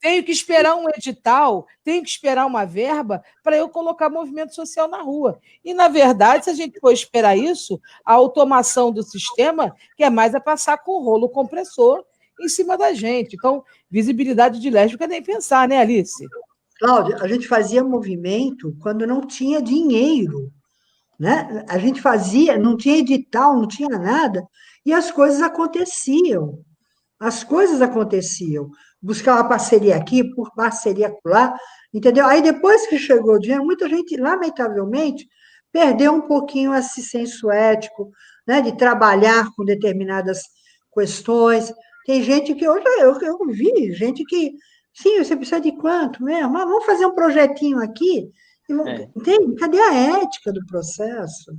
Tenho que esperar um edital, tenho que esperar uma verba para eu colocar movimento social na rua. E, na verdade, se a gente for esperar isso, a automação do sistema quer mais é passar com o rolo compressor em cima da gente. Então, visibilidade de lésbica nem pensar, né, Alice? Cláudia, a gente fazia movimento quando não tinha dinheiro, né? A gente fazia, não tinha edital, não tinha nada, e as coisas aconteciam. As coisas aconteciam. Buscava parceria aqui, por parceria lá, entendeu? Aí depois que chegou o dinheiro, muita gente, lamentavelmente, perdeu um pouquinho esse senso ético, né, de trabalhar com determinadas questões. Tem gente que, hoje eu vi, gente que, sim, você precisa de quanto mesmo? Mas vamos fazer um projetinho aqui. Entende? Cadê a ética do processo?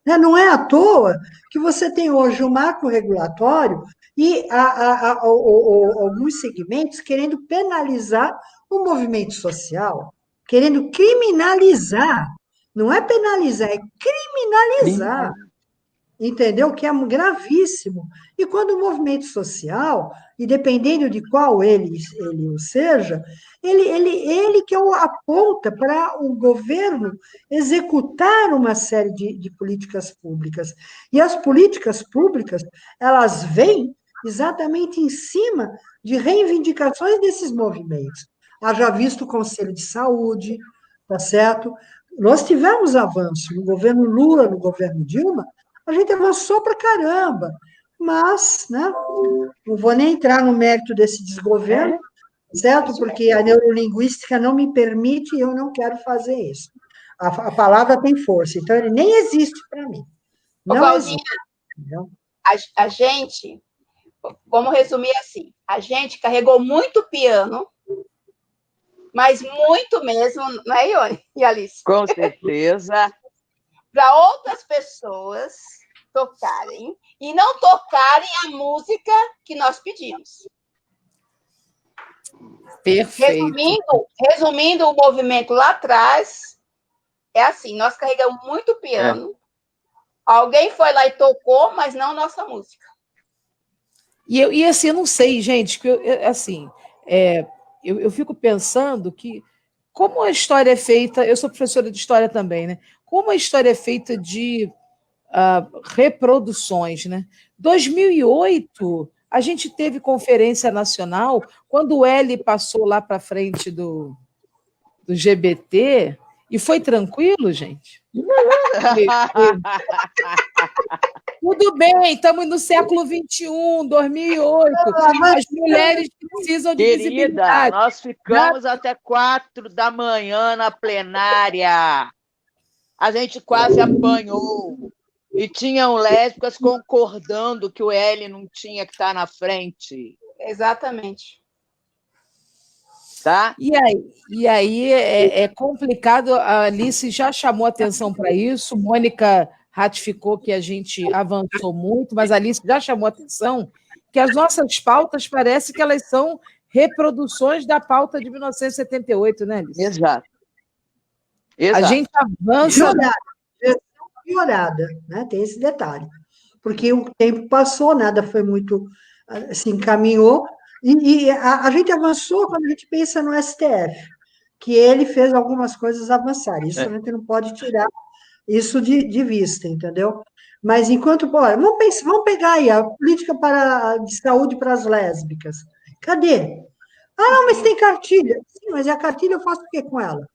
Né? Não é à toa que você tem hoje o marco regulatório e alguns segmentos querendo penalizar o movimento social, querendo criminalizar. Não é penalizar, é criminalizar. Entendeu? Que é gravíssimo. E quando o movimento social, e dependendo de qual ele seja, ele que aponta para o governo executar uma série de políticas públicas. E as políticas públicas, elas vêm exatamente em cima de reivindicações desses movimentos. Haja visto o Conselho de Saúde, tá certo? Nós tivemos avanço no governo Lula, no governo Dilma, a gente avançou para caramba, mas, né, não vou nem entrar no mérito desse desgoverno, certo? Porque a neurolinguística não me permite e eu não quero fazer isso. A palavra tem força, então ele nem existe para mim. Não existe. A gente, vamos resumir assim, a gente carregou muito piano, mas muito mesmo, não é, Ione e Alice? Com certeza. Para outras pessoas tocarem e não tocarem a música que nós pedimos. Perfeito. Resumindo o movimento lá atrás, é assim, nós carregamos muito piano, alguém foi lá e tocou, mas não nossa música. E assim, eu não sei, gente, que eu fico pensando que como a história é feita, eu sou professora de história também, né? Como a história é feita de reproduções, né? 2008, a gente teve conferência nacional, quando o L passou lá para frente do GBT, e foi tranquilo, gente? Tudo bem, estamos no século XXI, 2008. As mulheres precisam de visibilidade. Nós ficamos até 4 da manhã na plenária. A gente quase apanhou. E tinham lésbicas concordando que o L não tinha que estar na frente. Exatamente. Tá? E aí é complicado, a Alice já chamou atenção para isso, Mônica ratificou que a gente avançou muito, mas a Alice já chamou atenção que as nossas pautas parece que elas são reproduções da pauta de 1978, né, Alice? Exato. A gente avança... Piorada, né? Tem esse detalhe. Porque o tempo passou, nada foi muito... se encaminhou, e a gente avançou quando a gente pensa no STF, que ele fez algumas coisas avançarem. Isso a gente não pode tirar isso de vista, entendeu? Mas enquanto... vamos pegar aí a política de saúde para as lésbicas. Cadê? Ah, não, mas tem cartilha. Sim, mas a cartilha eu faço o quê com ela?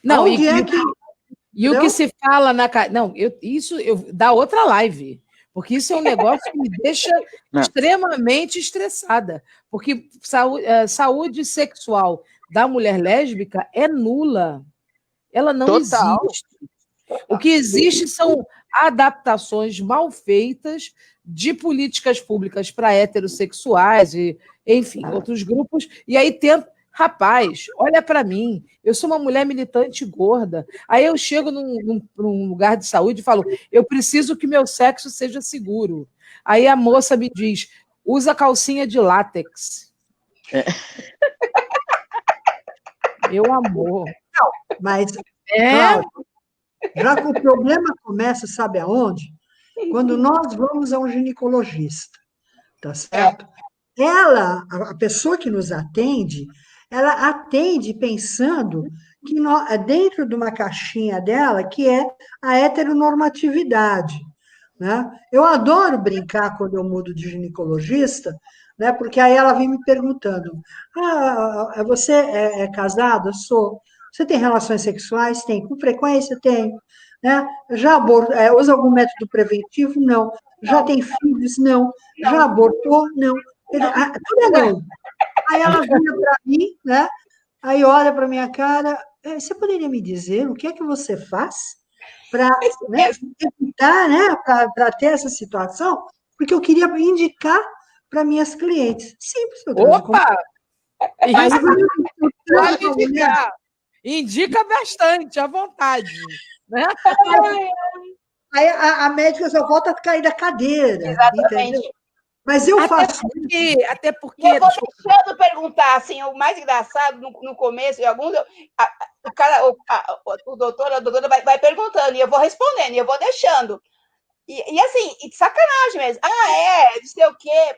Não, e o que se fala na... Não, isso dá outra live, porque isso é um negócio que me deixa extremamente estressada, porque saúde sexual da mulher lésbica é nula. Ela não Total. existe. O que existe são adaptações mal feitas de políticas públicas para heterossexuais e, enfim, outros grupos. E aí tenta. Rapaz, olha para mim, eu sou uma mulher militante gorda. Aí eu chego num lugar de saúde e falo, eu preciso que meu sexo seja seguro. Aí a moça me diz, usa calcinha de látex. Meu amor. Não, mas, É? Cláudia, já que o problema começa, sabe aonde? Quando nós vamos a um ginecologista, tá certo? Ela, a pessoa que nos atende, ela atende pensando que dentro de uma caixinha dela, que é a heteronormatividade, né? Eu adoro brincar quando eu mudo de ginecologista, né? Porque aí ela vem me perguntando: você é casada? Sou. Você tem relações sexuais? Tem. Com frequência? Tenho. Né? Já usa algum método preventivo? Não. Já tem filhos? Não. Já abortou? Não. Tudo é não. Aí ela vira para mim, né? Aí olha para minha cara. Você poderia me dizer o que é que você faz para, né, evitar, né, para ter essa situação? Porque eu queria indicar para minhas clientes. Simples, doutora. Opa! Aí Pode indicar. Indica bastante, à vontade. Né? Aí a médica só volta a cair da cadeira. Exatamente. Entendeu? Mas eu faço isso. Até porque. Eu vou deixando perguntar, assim, o mais engraçado, no começo, em alguns, o doutor, a doutora vai perguntando, e eu vou respondendo, e eu vou deixando. E assim, de sacanagem mesmo. Não sei o quê.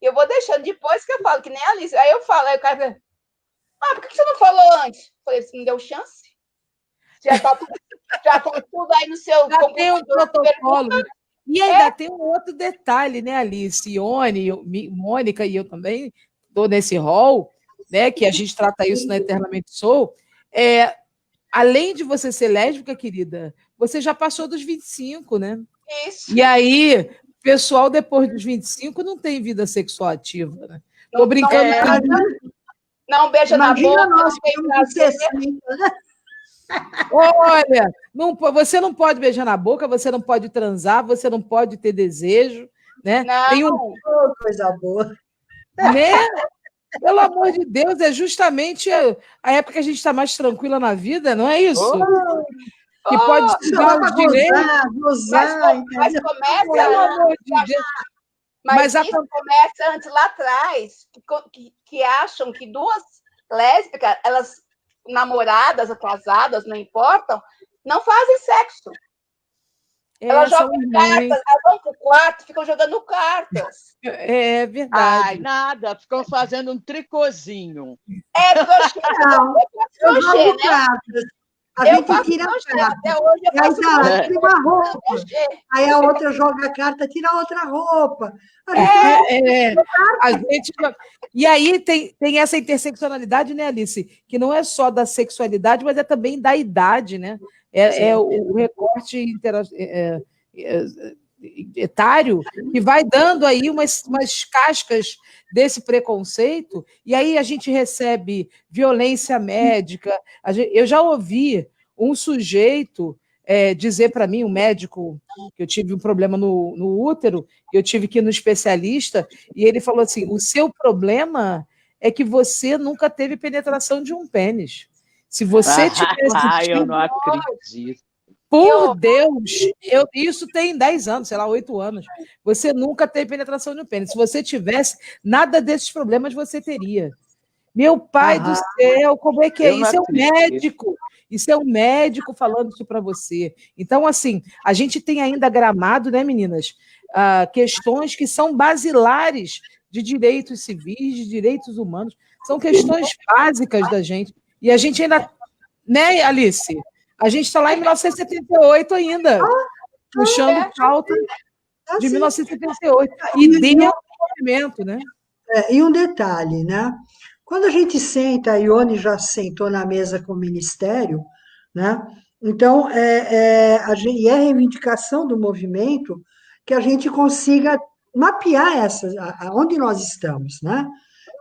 Eu vou deixando, depois que eu falo, que nem a Alice. Aí eu falo, aí o cara fala, por que você não falou antes? Eu falei, você não deu chance? Já tá tudo aí no seu... Já tem um protocolo. E ainda tem um outro detalhe, né, Alice? Ione, Mônica e eu também estou nesse rol, né, que a gente trata isso na Eternamente Sou. Além de você ser lésbica, querida, você já passou dos 25, né? Isso. E aí, pessoal, depois dos 25, não tem vida sexual ativa, né? Tô brincando. Não beija na boca, nós, não tem prazer. Olha, você não pode beijar na boca, você não pode transar, você não pode ter desejo, né? Não. Tem coisa boa. Né? Pelo amor de Deus, é justamente a época que a gente está mais tranquila na vida, não é isso? Que pode estudar os direitos. Mas começa... Pelo amor de Deus. Mas isso começa antes, lá atrás, que acham que duas lésbicas, elas namoradas ou casadas, não importam, não fazem sexo. Elas jogam cartas, elas vão para o quarto, ficam jogando cartas. É verdade. Ai, nada, ficam fazendo um tricôzinho. Crochê, né? A gente tira a carta. Até hoje eu faço tira uma roupa. Aí a outra joga a carta, tira a outra roupa. A gente... E aí tem essa interseccionalidade, né, Alice? Que não é só da sexualidade, mas é também da idade, né? O recorte etário que vai dando aí umas cascas desse preconceito, e aí a gente recebe violência médica. Eu já ouvi um sujeito dizer para mim, um médico, que eu tive um problema no útero, eu tive que ir no especialista, e ele falou assim, o seu problema é que você nunca teve penetração de um pênis. Se você tivesse... eu não acredito. Por Deus, isso tem 10 anos, sei lá, 8 anos. Você nunca teve penetração de um pênis. Se você tivesse, nada desses problemas você teria. Meu pai do céu, como é que é? Isso é um médico. Isso é um médico falando isso para você. Então, assim, a gente tem ainda gramado, né, meninas? Questões que são basilares de direitos civis, de direitos humanos. São questões básicas da gente. E a gente ainda... Né, Alice? A gente está lá em 1978 ainda, puxando pauta de 1978. E dentro do movimento, né? E um detalhe, né? Quando a gente senta, a Ione já sentou na mesa com o Ministério, né? Então, e é reivindicação do movimento que a gente consiga mapear onde nós estamos, né?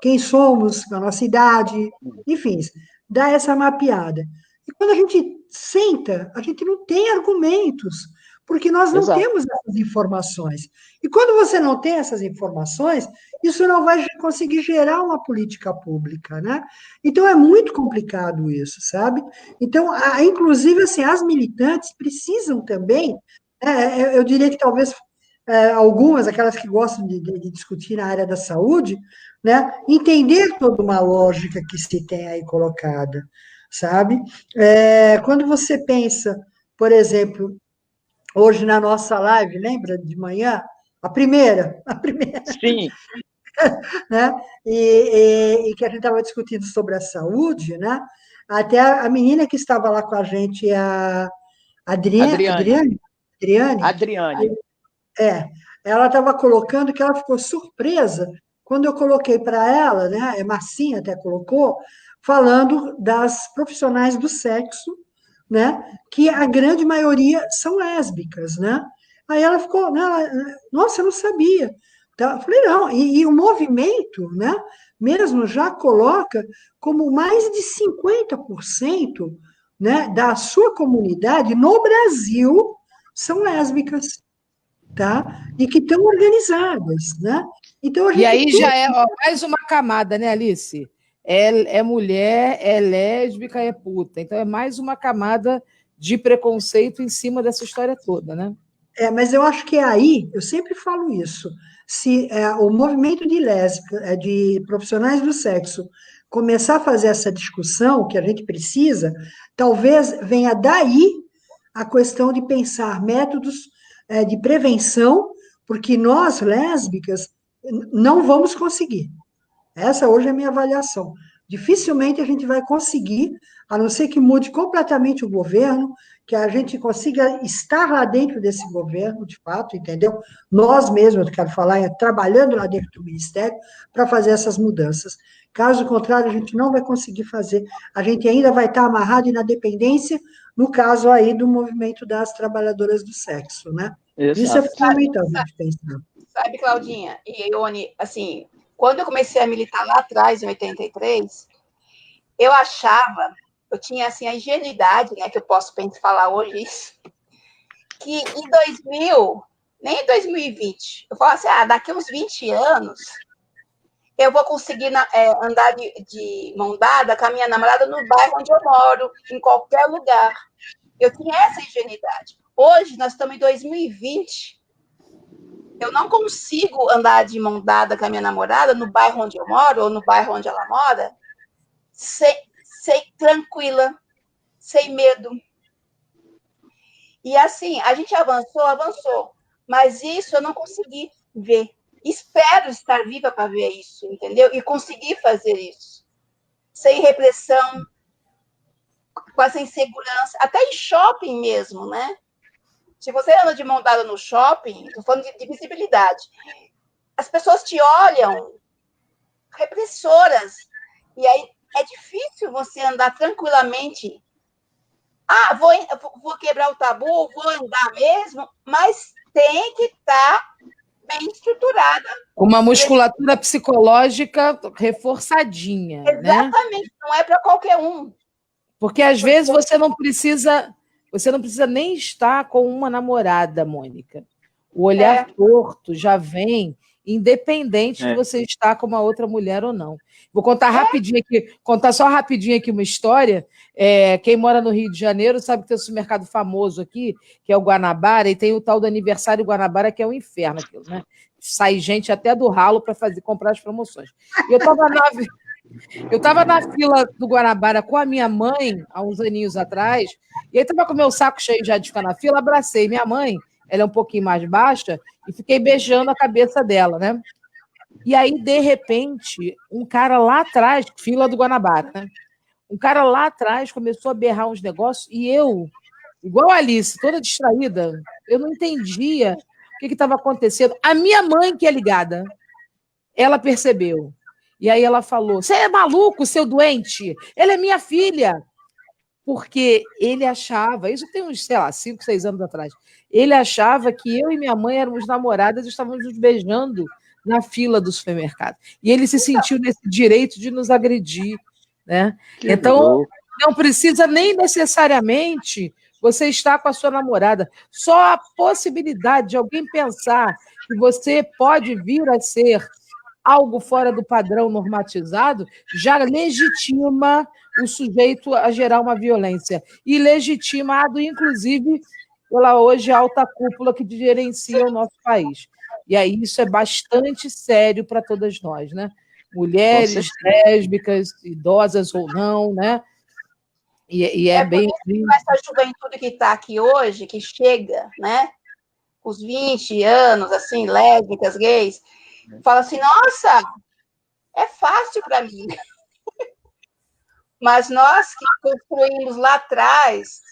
quem somos, a nossa idade, enfim, dá essa mapeada. E quando a gente senta, a gente não tem argumentos, porque nós não Exato. temos essas informações. E quando você não tem essas informações, isso não vai conseguir gerar uma política pública, né? Então é muito complicado isso, sabe? Então, inclusive, assim, as militantes precisam também, eu diria que talvez algumas, aquelas que gostam de discutir na área da saúde, né, entender toda uma lógica que se tem aí colocada, sabe? Quando você pensa, por exemplo, hoje na nossa live, lembra de manhã? A primeira, Sim. né? E que a gente estava discutindo sobre a saúde, né? Até a menina que estava lá com a gente, a Adriane. Adriane, ela estava colocando que ela ficou surpresa quando eu coloquei para ela, né? Marcinha até colocou, falando das profissionais do sexo, né? Que a grande maioria são lésbicas, né? Aí ela ficou, né? Nossa, eu não sabia. Então, eu falei, não, e o movimento, né? Mesmo já coloca como mais de 50%, né, da sua comunidade no Brasil são lésbicas, tá? E que estão organizadas, né? Então a E gente aí tem. já é mais uma camada, né, Alice? É mulher, é lésbica, é puta. Então é mais uma camada de preconceito em cima dessa história toda, né? Mas eu acho que aí, eu sempre falo isso, se o movimento de lésbica, de profissionais do sexo, começar a fazer essa discussão que a gente precisa, talvez venha daí a questão de pensar métodos de prevenção, porque nós, lésbicas, não vamos conseguir. Essa hoje é a minha avaliação. Dificilmente a gente vai conseguir, a não ser que mude completamente o governo, que a gente consiga estar lá dentro desse governo, de fato, entendeu? Nós mesmos, eu quero falar, trabalhando lá dentro do Ministério para fazer essas mudanças. Caso contrário, a gente não vai conseguir fazer. A gente ainda vai estar amarrado na dependência, no caso aí do movimento das trabalhadoras do sexo, né? Isso é Exato. fundamental a gente pensar. Sabe, Claudinha e Ione, assim, quando eu comecei a militar lá atrás, em 83, eu achava, eu tinha assim a ingenuidade, né, que eu posso falar hoje isso, que em 2000, nem em 2020, eu falo assim, daqui uns 20 anos, eu vou conseguir andar de mão dada com a minha namorada no bairro onde eu moro, em qualquer lugar. Eu tinha essa ingenuidade. Hoje, nós estamos em 2020, eu não consigo andar de mão dada com a minha namorada no bairro onde eu moro, ou no bairro onde ela mora, sem tranquila, sem medo. E assim, a gente avançou, mas isso eu não consegui ver. Espero estar viva para ver isso, entendeu? E conseguir fazer isso. Sem repressão, com essa insegurança, até em shopping mesmo, né? Se você anda de mão dada no shopping, estou falando de visibilidade, as pessoas te olham repressoras, e aí é difícil você andar tranquilamente. Vou quebrar o tabu, vou andar mesmo, mas tem que estar bem estruturada. Uma musculatura psicológica reforçadinha, exatamente, né? Não é para qualquer um. Porque às vezes você não precisa nem estar com uma namorada, Mônica. O olhar torto já vem independente de você estar com uma outra mulher ou não. Vou contar só rapidinho aqui uma história. Quem mora no Rio de Janeiro sabe que tem um supermercado famoso aqui, que é o Guanabara, e tem o tal do Aniversário Guanabara, que é um inferno aquilo, né? Sai gente até do ralo para comprar as promoções. E eu estava na fila do Guanabara com a minha mãe, há uns aninhos atrás, e aí estava com o meu saco cheio já de ficar na fila, abracei minha mãe, ela é um pouquinho mais baixa, e fiquei beijando a cabeça dela, né? E aí, de repente, um cara lá atrás, fila do Guanabara, né? Um cara lá atrás começou a berrar uns negócios, e eu, igual a Alice, toda distraída, eu não entendia o que estava acontecendo. A minha mãe, que é ligada, ela percebeu. E aí ela falou, você é maluco, seu doente? Ela é minha filha. Porque ele achava, isso tem uns, 5, 6 anos atrás, ele achava que eu e minha mãe éramos namoradas e estávamos nos beijando na fila do supermercado. E ele se sentiu nesse direito de nos agredir, né? Então, não precisa nem necessariamente você estar com a sua namorada. Só a possibilidade de alguém pensar que você pode vir a ser algo fora do padrão normatizado já legitima o sujeito a gerar uma violência. E legitimado, inclusive, pela hoje alta cúpula que gerencia o nosso país. E aí isso é bastante sério para todas nós, né? Mulheres, lésbicas, idosas ou não, né? E é bem... Por isso que essa juventude que está aqui hoje, que chega, né? Os 20 anos, assim, lésbicas, gays, fala assim, nossa, é fácil para mim. Mas nós que construímos lá atrás,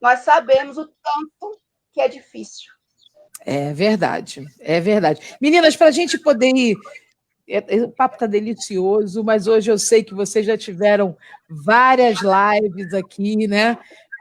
nós sabemos o tanto que é difícil. É verdade, é verdade. Meninas, para a gente poder ir... O papo está delicioso, mas hoje eu sei que vocês já tiveram várias lives aqui, né?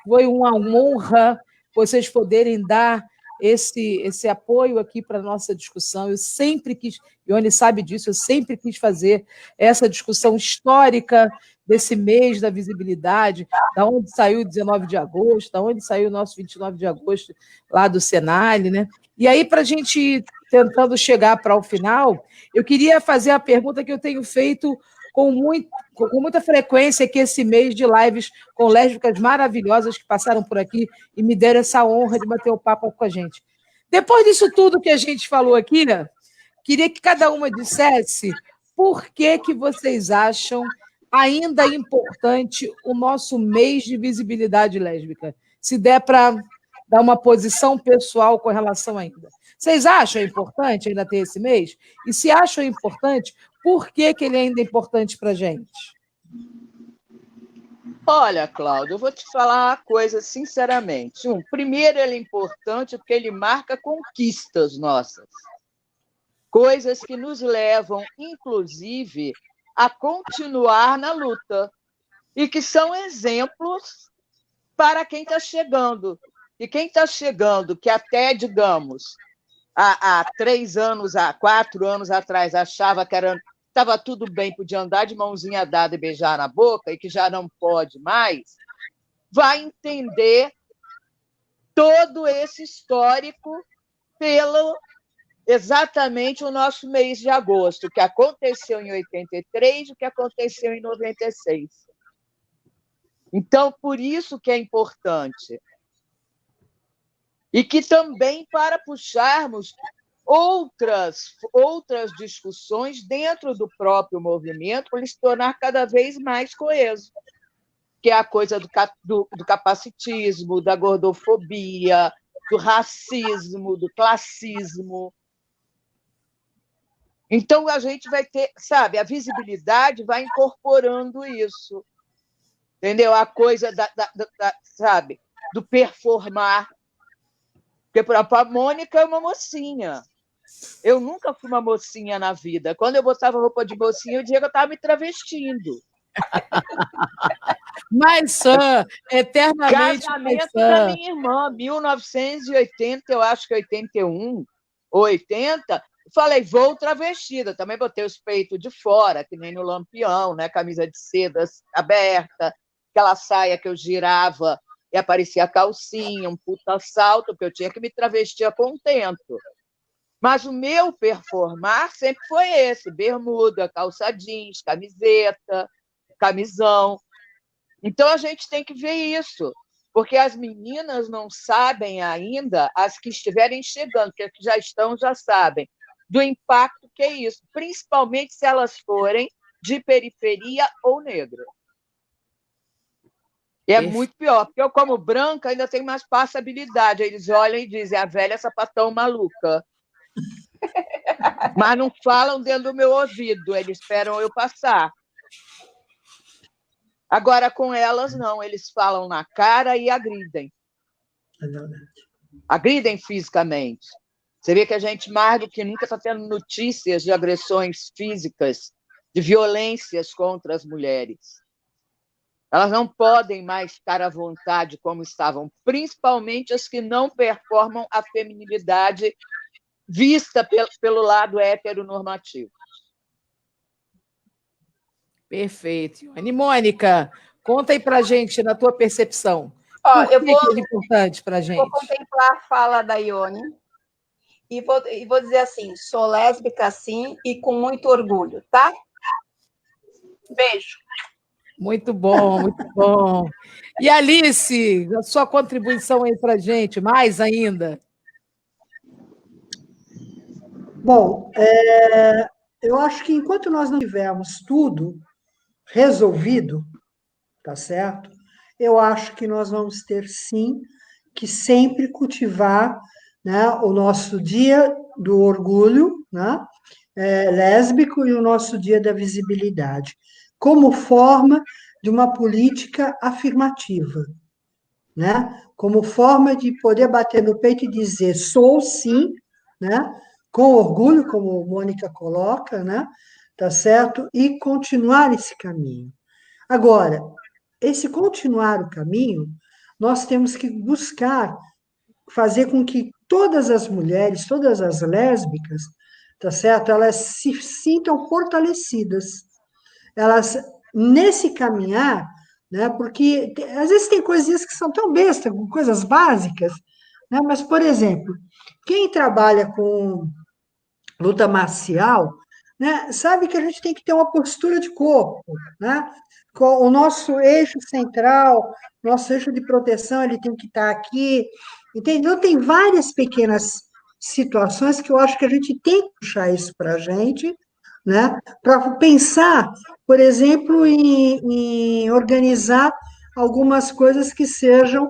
Foi uma honra vocês poderem dar esse apoio aqui para a nossa discussão. Eu sempre quis, Ione sabe disso, eu sempre quis fazer essa discussão histórica desse mês da visibilidade, da onde saiu o 19 de agosto, da onde saiu o nosso 29 de agosto, lá do Senale, né? E aí, para a gente ir tentando chegar para o final, eu queria fazer a pergunta que eu tenho feito com muita frequência aqui esse mês de lives com lésbicas maravilhosas que passaram por aqui e me deram essa honra de bater o papo com a gente. Depois disso tudo que a gente falou aqui, né, queria que cada uma dissesse por que vocês acham ainda importante o nosso mês de visibilidade lésbica. Se der para dar uma posição pessoal com relação ainda. Vocês acham importante ainda ter esse mês? E se acham importante, por que ele ainda é importante para a gente? Olha, Cláudia, eu vou te falar uma coisa sinceramente. Primeiro, ele é importante porque ele marca conquistas nossas. Coisas que nos levam, inclusive, a continuar na luta. E que são exemplos para quem está chegando. E quem está chegando, que até, digamos, há 3 anos, há 4 anos atrás, achava que estava tudo bem, podia andar de mãozinha dada e beijar na boca, e que já não pode mais, vai entender todo esse histórico pelo exatamente o nosso mês de agosto, o que aconteceu em 83, o que aconteceu em 96. Então, por isso que é importante. E que também para puxarmos outras discussões dentro do próprio movimento, para ele se tornar cada vez mais coeso, que é a coisa do capacitismo, da gordofobia, do racismo, do classismo. Então, a gente vai ter, sabe, a visibilidade vai incorporando isso, entendeu? A coisa sabe, do performar. Porque a Mônica é uma mocinha. Eu nunca fui uma mocinha na vida. Quando eu botava roupa de mocinha, eu dizia que eu estava me travestindo. Mas sã, eternamente. Casamento da minha irmã, 1980, eu acho que 81 ou 80, falei, vou travestida. Também botei os peitos de fora, que nem no Lampião, né? Camisa de seda aberta, aquela saia que eu girava e aparecia a calcinha, um puta salto, porque eu tinha que me travestir a contento. Mas o meu performar sempre foi esse, bermuda, calça jeans, camiseta, camisão. Então, a gente tem que ver isso, porque as meninas não sabem ainda, as que estiverem chegando, porque as que já estão já sabem, do impacto que é isso, principalmente se elas forem de periferia ou negra. E é muito pior, porque eu, como branca, ainda tenho mais passabilidade. Eles olham e dizem, a velha sapatão maluca. Mas não falam dentro do meu ouvido, eles esperam eu passar. Agora, com elas, não, eles falam na cara e agridem. É verdade. Agridem fisicamente. Você vê que a gente, mais do que nunca, está tendo notícias de agressões físicas, de violências contra as mulheres. Elas não podem mais estar à vontade como estavam, principalmente as que não performam a feminilidade vista pelo lado heteronormativo. Perfeito. E Mônica, conta aí para a gente, na tua percepção, Ó, por que que é importante para a gente? Vou contemplar a fala da Ione e vou dizer assim, sou lésbica sim e com muito orgulho, tá? Beijo. Muito bom, muito bom. E Alice, a sua contribuição aí para a gente, mais ainda. Bom, eu acho que enquanto nós não tivermos tudo resolvido, tá certo? Eu acho que nós vamos ter, sim, que sempre cultivar, né, o nosso dia do orgulho, né, lésbico e o nosso dia da visibilidade, como forma de uma política afirmativa, né? Como forma de poder bater no peito e dizer sou sim, né? Com orgulho, como a Mônica coloca, né? Tá certo? E continuar esse caminho. Agora, esse continuar o caminho, nós temos que buscar fazer com que todas as mulheres, todas as lésbicas, tá certo? Elas se sintam fortalecidas. Elas, nesse caminhar, né? Porque às vezes tem coisinhas que são tão bestas, coisas básicas, né? Mas, por exemplo, quem trabalha com luta marcial, né, sabe que a gente tem que ter uma postura de corpo, né? Com o nosso eixo central, nosso eixo de proteção, ele tem que estar aqui, entendeu? Então, tem várias pequenas situações que eu acho que a gente tem que puxar isso para a gente, né? Para pensar, por exemplo, em organizar algumas coisas que sejam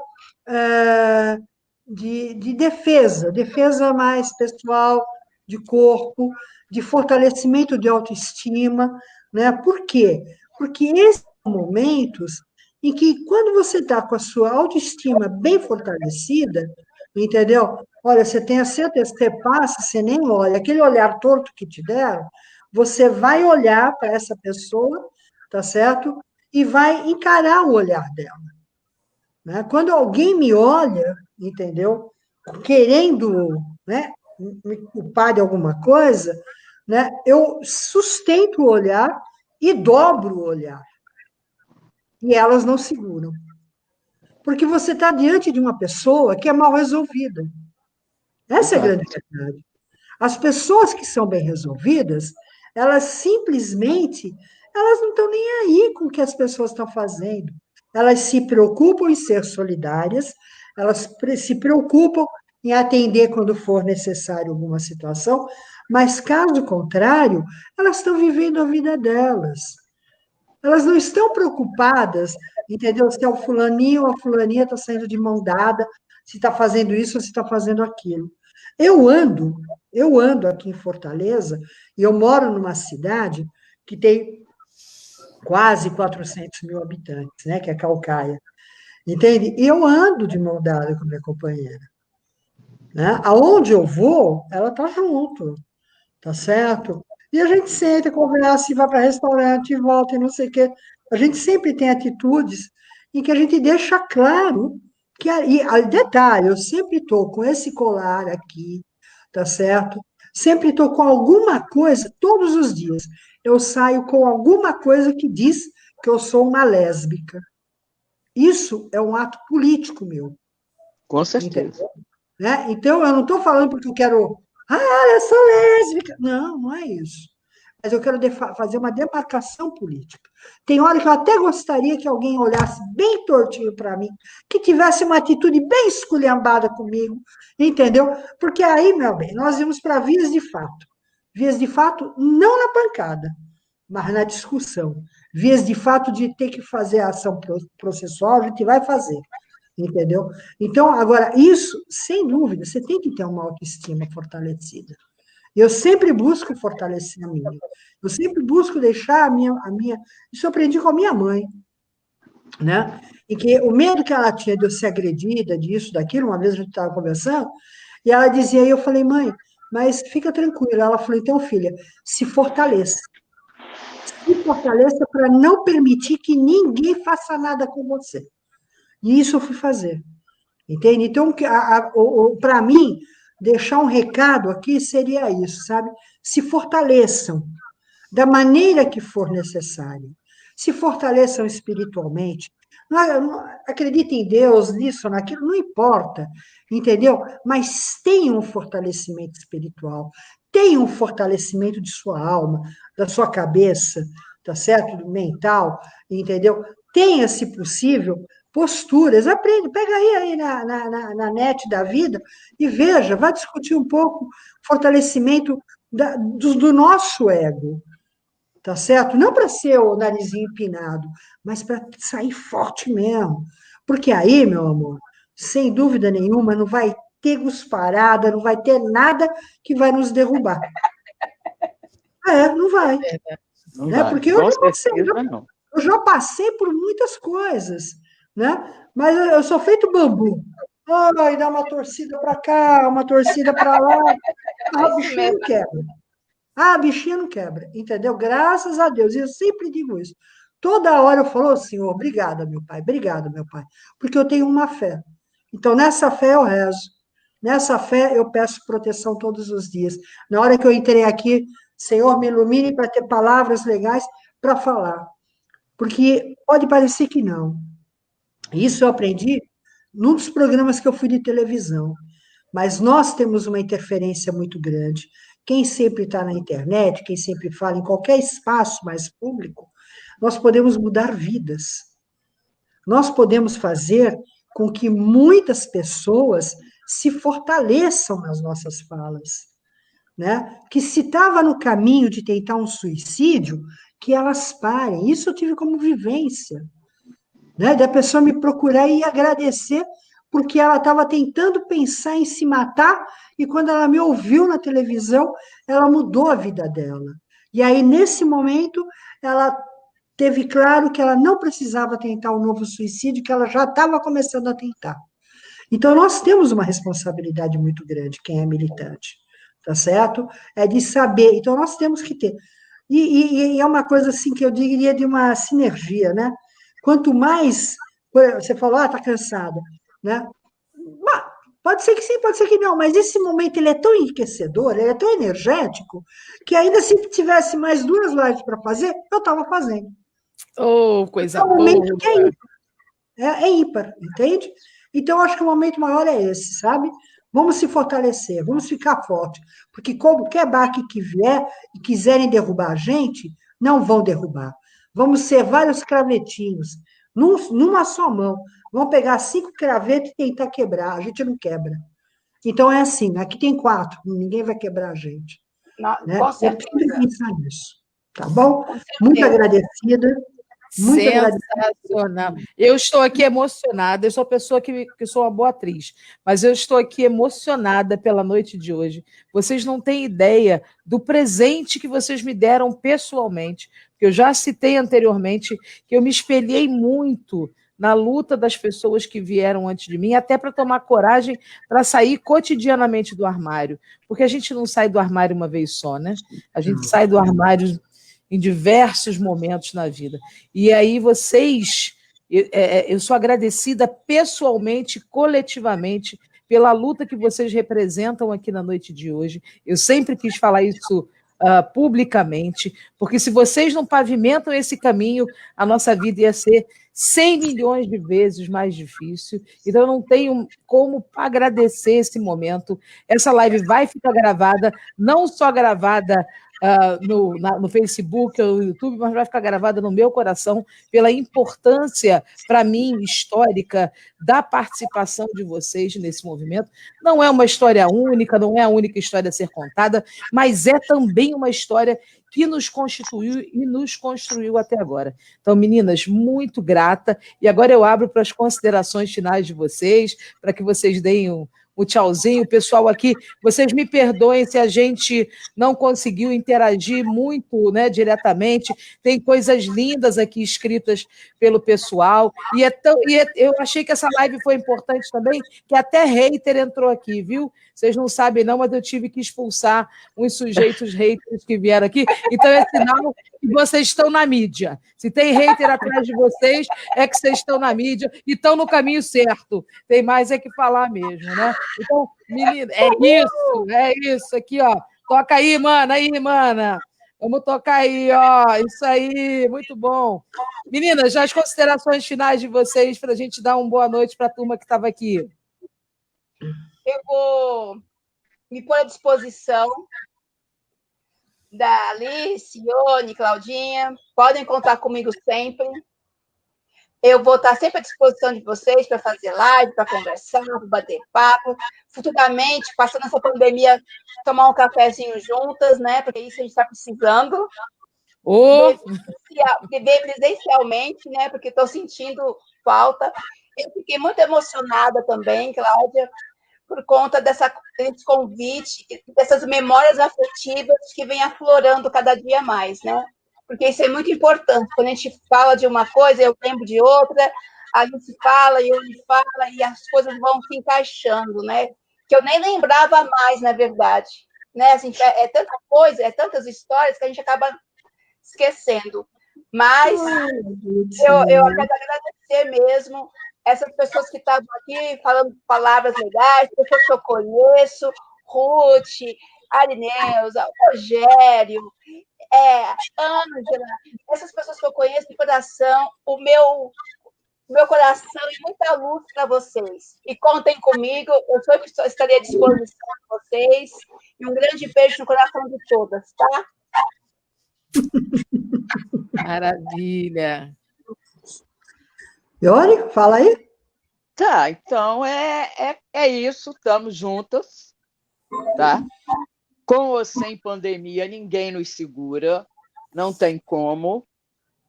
de defesa mais pessoal, de corpo, de fortalecimento de autoestima, né? Por quê? Porque esses são momentos em que, quando você está com a sua autoestima bem fortalecida, entendeu? Olha, você tem a certeza, você passa, você nem olha, aquele olhar torto que te deram, você vai olhar para essa pessoa, tá certo? E vai encarar o olhar dela. Né? Quando alguém me olha, entendeu? Querendo, né, me culpar de alguma coisa, né, eu sustento o olhar e dobro o olhar. E elas não seguram. Porque você está diante de uma pessoa que é mal resolvida. Essa é a grande verdade. As pessoas que são bem resolvidas, elas simplesmente, elas não estão nem aí com o que as pessoas estão fazendo. Elas se preocupam em ser solidárias, elas se preocupam em atender quando for necessário alguma situação, mas, caso contrário, elas estão vivendo a vida delas. Elas não estão preocupadas, entendeu? Se é o fulaninho ou a fulaninha está saindo de mão dada, se está fazendo isso ou se está fazendo aquilo. Eu ando, eu ando aqui em Fortaleza, e eu moro numa cidade que tem quase 400 mil habitantes, né, que é Calcaia, entende? E eu ando de mão dada com minha companheira. Né? Aonde eu vou, ela está junto, tá certo? E a gente senta, conversa, e vai para restaurante, e volta, e não sei o quê. A gente sempre tem atitudes em que a gente deixa claro que... detalhe, eu sempre estou com esse colar aqui, tá certo? Sempre estou com alguma coisa, todos os dias. Eu saio com alguma coisa que diz que eu sou uma lésbica. Isso é um ato político meu. Com certeza. Entendeu? Né? Então, eu não estou falando porque eu quero... eu sou lésbica. Não, não é isso. Mas eu quero fazer uma demarcação política. Tem hora que eu até gostaria que alguém olhasse bem tortinho para mim, que tivesse uma atitude bem esculhambada comigo, entendeu? Porque aí, meu bem, nós vamos para vias de fato. Vias de fato, não na pancada, mas na discussão. Vias de fato de ter que fazer a ação processual, a gente vai fazer. Entendeu? Então, agora, isso, sem dúvida, você tem que ter uma autoestima fortalecida. Eu sempre busco fortalecer a minha. Eu sempre busco deixar a minha... Isso eu aprendi com a minha mãe, né? E que o medo que ela tinha de eu ser agredida, disso, daquilo, uma vez a gente estava conversando, e ela dizia, e eu falei, mãe, mas fica tranquila. Ela falou, então, filha, se fortaleça. Se fortaleça para não permitir que ninguém faça nada com você. E isso eu fui fazer. Entende? Então, para mim, deixar um recado aqui seria isso, sabe? Se fortaleçam da maneira que for necessário. Se fortaleçam espiritualmente. Acreditem em Deus, nisso, naquilo, não importa, entendeu? Mas tenham um fortalecimento espiritual, tenham um fortalecimento de sua alma, da sua cabeça, tá certo? Do mental, entendeu? Tenha, se possível, posturas. Aprende, pega aí na net da vida e veja, vai discutir um pouco fortalecimento do nosso ego, tá certo? Não para ser o narizinho empinado, mas para sair forte mesmo. Porque aí, meu amor, sem dúvida nenhuma, não vai ter cusparada, não vai ter nada que vai nos derrubar. Não vai. Não vai. Porque eu já passei por muitas coisas, né? Mas eu sou feito bambu. Ai, dá uma torcida para cá, uma torcida para lá. A bichinha não quebra. A bichinha não quebra, entendeu? Graças a Deus. E eu sempre digo isso. Toda hora eu falo, Senhor, obrigada, meu Pai, obrigado, meu Pai. Porque eu tenho uma fé. Então, nessa fé eu rezo. Nessa fé eu peço proteção todos os dias. Na hora que eu entrei aqui, Senhor, me ilumine para ter palavras legais para falar. Porque pode parecer que não. Isso eu aprendi num dos programas que eu fui de televisão. Mas nós temos uma interferência muito grande. Quem sempre está na internet, quem sempre fala em qualquer espaço mais público, nós podemos mudar vidas. Nós podemos fazer com que muitas pessoas se fortaleçam nas nossas falas, né? Que se estava no caminho de tentar um suicídio, que elas parem. Isso eu tive como vivência, né? Da pessoa me procurar e agradecer porque ela estava tentando pensar em se matar e quando ela me ouviu na televisão, ela mudou a vida dela. E aí, nesse momento, ela teve claro que ela não precisava tentar um novo suicídio, que ela já estava começando a tentar. Então, nós temos uma responsabilidade muito grande, quem é militante, tá certo? É de saber. Então, nós temos que ter. E é uma coisa assim que eu diria de uma sinergia, né? Quanto mais. Você falou, está cansada, né? Pode ser que sim, pode ser que não, mas esse momento ele é tão enriquecedor, ele é tão energético, que ainda se tivesse mais 2 lives para fazer, eu estava fazendo. Oh, coisa boa! É um momento que é ímpar. É ímpar, entende? Então, acho que o momento maior é esse, sabe? Vamos se fortalecer, vamos ficar forte, porque qualquer baque que vier e quiserem derrubar a gente, não vão derrubar. Vamos ser vários cravetinhos, numa só mão. Vamos pegar 5 cravetos e tentar quebrar. A gente não quebra. Então, é assim, aqui tem 4, ninguém vai quebrar a gente. Né? É preciso pensar nisso, tá bom? Muito agradecida. Muito sensacional. Eu estou aqui emocionada. Eu sou uma pessoa que sou uma boa atriz, mas eu estou aqui emocionada pela noite de hoje. Vocês não têm ideia do presente que vocês me deram pessoalmente, porque eu já citei anteriormente que eu me espelhei muito na luta das pessoas que vieram antes de mim, até para tomar coragem para sair cotidianamente do armário, porque a gente não sai do armário uma vez só, né? A gente sai do armário em diversos momentos na vida. E aí vocês, eu sou agradecida pessoalmente, coletivamente, pela luta que vocês representam aqui na noite de hoje. Eu sempre quis falar isso publicamente, porque se vocês não pavimentam esse caminho, a nossa vida ia ser 100 milhões de vezes mais difícil. Então, eu não tenho como agradecer esse momento. Essa live vai ficar gravada, não só gravada no Facebook ou no YouTube, mas vai ficar gravada no meu coração pela importância, para mim, histórica, da participação de vocês nesse movimento. Não é uma história única, não é a única história a ser contada, mas é também uma história que nos constituiu e nos construiu até agora. Então, meninas, muito grata. E agora eu abro para as considerações finais de vocês, para que vocês deem o tchauzinho. O pessoal aqui, vocês me perdoem se a gente não conseguiu interagir muito, né, diretamente. Tem coisas lindas aqui escritas pelo pessoal. Eu achei que essa live foi importante também, que até hater entrou aqui, viu? Vocês não sabem não, mas eu tive que expulsar uns sujeitos haters que vieram aqui. Então é sinal que vocês estão na mídia. Se tem hater atrás de vocês, é que vocês estão na mídia e estão no caminho certo. Tem mais é que falar mesmo, né? Então, menina, é isso aqui, ó. Toca aí, mana. Vamos tocar aí, ó. Isso aí, muito bom. Meninas, já as considerações finais de vocês para a gente dar uma boa noite para a turma que estava aqui. Eu vou me pôr à disposição da Alice, Ione, Claudinha. Podem contar comigo sempre. Eu vou estar sempre à disposição de vocês para fazer live, para conversar, para bater papo. Futuramente, passando essa pandemia, tomar um cafezinho juntas, né? Porque isso a gente está precisando. Beber presencialmente, né? Porque estou sentindo falta. Eu fiquei muito emocionada também, Cláudia, por conta desse convite, dessas memórias afetivas que vem aflorando cada dia mais, né? Porque isso é muito importante. Quando a gente fala de uma coisa, eu lembro de outra, a gente fala e ele fala, e as coisas vão se encaixando, né? Que eu nem lembrava mais, na verdade. Né? Assim, é tanta coisa, é tantas histórias que a gente acaba esquecendo. Mas eu quero agradecer mesmo essas pessoas que estavam aqui falando palavras legais, pessoas que eu conheço, Ruth, Arineuza, Rogério, Ângela, essas pessoas que eu conheço de coração, o meu coração e muita luz para vocês. E contem comigo, eu sempre estarei à disposição de vocês. E um grande beijo no coração de todas, tá? Maravilha. Ione, fala aí. Tá, então é isso, estamos juntas, tá? Com ou sem pandemia, ninguém nos segura, não tem como,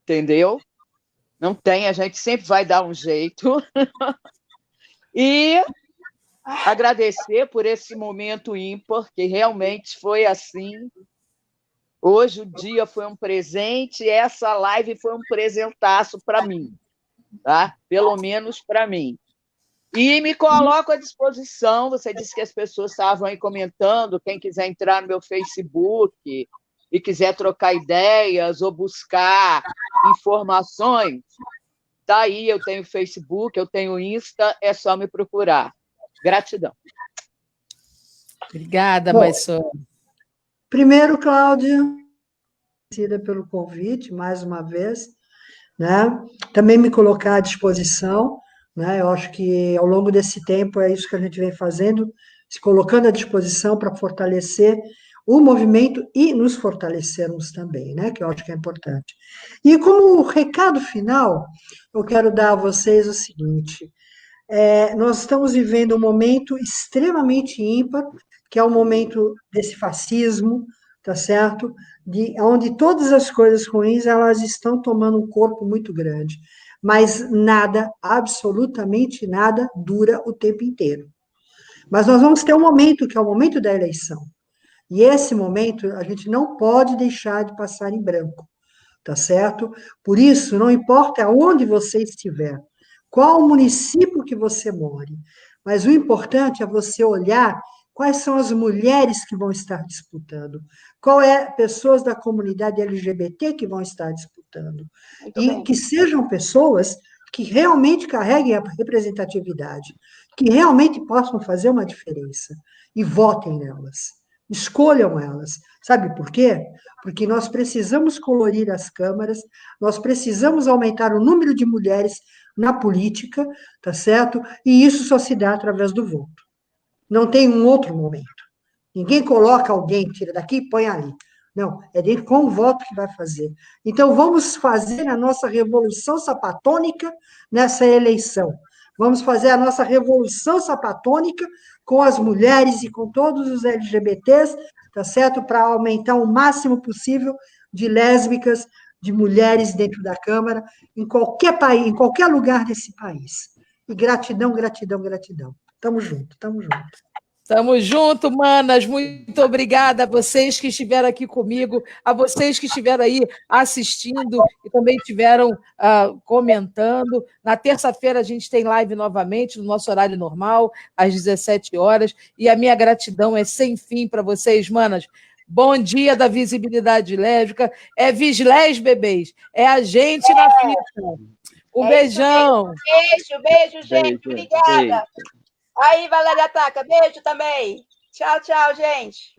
entendeu? Não tem, a gente sempre vai dar um jeito. E agradecer por esse momento ímpar, que realmente foi assim. Hoje o dia foi um presente, e essa live foi um presentaço para mim, tá? Pelo menos para mim. E me coloco à disposição. Você disse que as pessoas estavam aí comentando. Quem quiser entrar no meu Facebook e quiser trocar ideias ou buscar informações, tá aí. Eu tenho Facebook, eu tenho Insta, é só me procurar. Gratidão. Obrigada, Baissô. Primeiro, Cláudia, agradecida pelo convite, mais uma vez, né? Também me colocar à disposição, né? Eu acho que ao longo desse tempo é isso que a gente vem fazendo, se colocando à disposição para fortalecer o movimento e nos fortalecermos também, né? Que eu acho que é importante. E como recado final, eu quero dar a vocês o seguinte: nós estamos vivendo um momento extremamente ímpar, que é o momento desse fascismo, tá certo? Onde todas as coisas ruins elas estão tomando um corpo muito grande, mas nada, absolutamente nada, dura o tempo inteiro. Mas nós vamos ter um momento que é o momento da eleição, e esse momento a gente não pode deixar de passar em branco, tá certo? Por isso, não importa onde você estiver, qual o município que você more, mas o importante é você olhar quais são as mulheres que vão estar disputando, qual é pessoas da comunidade LGBT que vão estar disputando, e que sejam pessoas que realmente carreguem a representatividade, que realmente possam fazer uma diferença, e votem nelas, escolham elas. Sabe por quê? Porque nós precisamos colorir as câmaras, nós precisamos aumentar o número de mulheres na política, tá certo? E isso só se dá através do voto. Não tem um outro momento. Ninguém coloca alguém, tira daqui e põe ali. Não, é com o voto que vai fazer. Então, vamos fazer a nossa revolução sapatônica nessa eleição. Vamos fazer a nossa revolução sapatônica com as mulheres e com todos os LGBTs, tá certo? Para aumentar o máximo possível de lésbicas, de mulheres dentro da Câmara, em qualquer país, em qualquer lugar desse país. E gratidão, gratidão, gratidão. Tamo junto, tamo junto. Tamo junto, manas. Muito obrigada a vocês que estiveram aqui comigo, a vocês que estiveram aí assistindo e também estiveram comentando. Na terça-feira a gente tem live novamente, no nosso horário normal, às 17 horas. E a minha gratidão é sem fim para vocês, manas. Bom dia da visibilidade lésbica. É Vislés, bebês. É a gente na fita. Um beijão. Beijo, gente. Obrigada. Aí, Valéria Ataca, beijo também. Tchau, tchau, gente.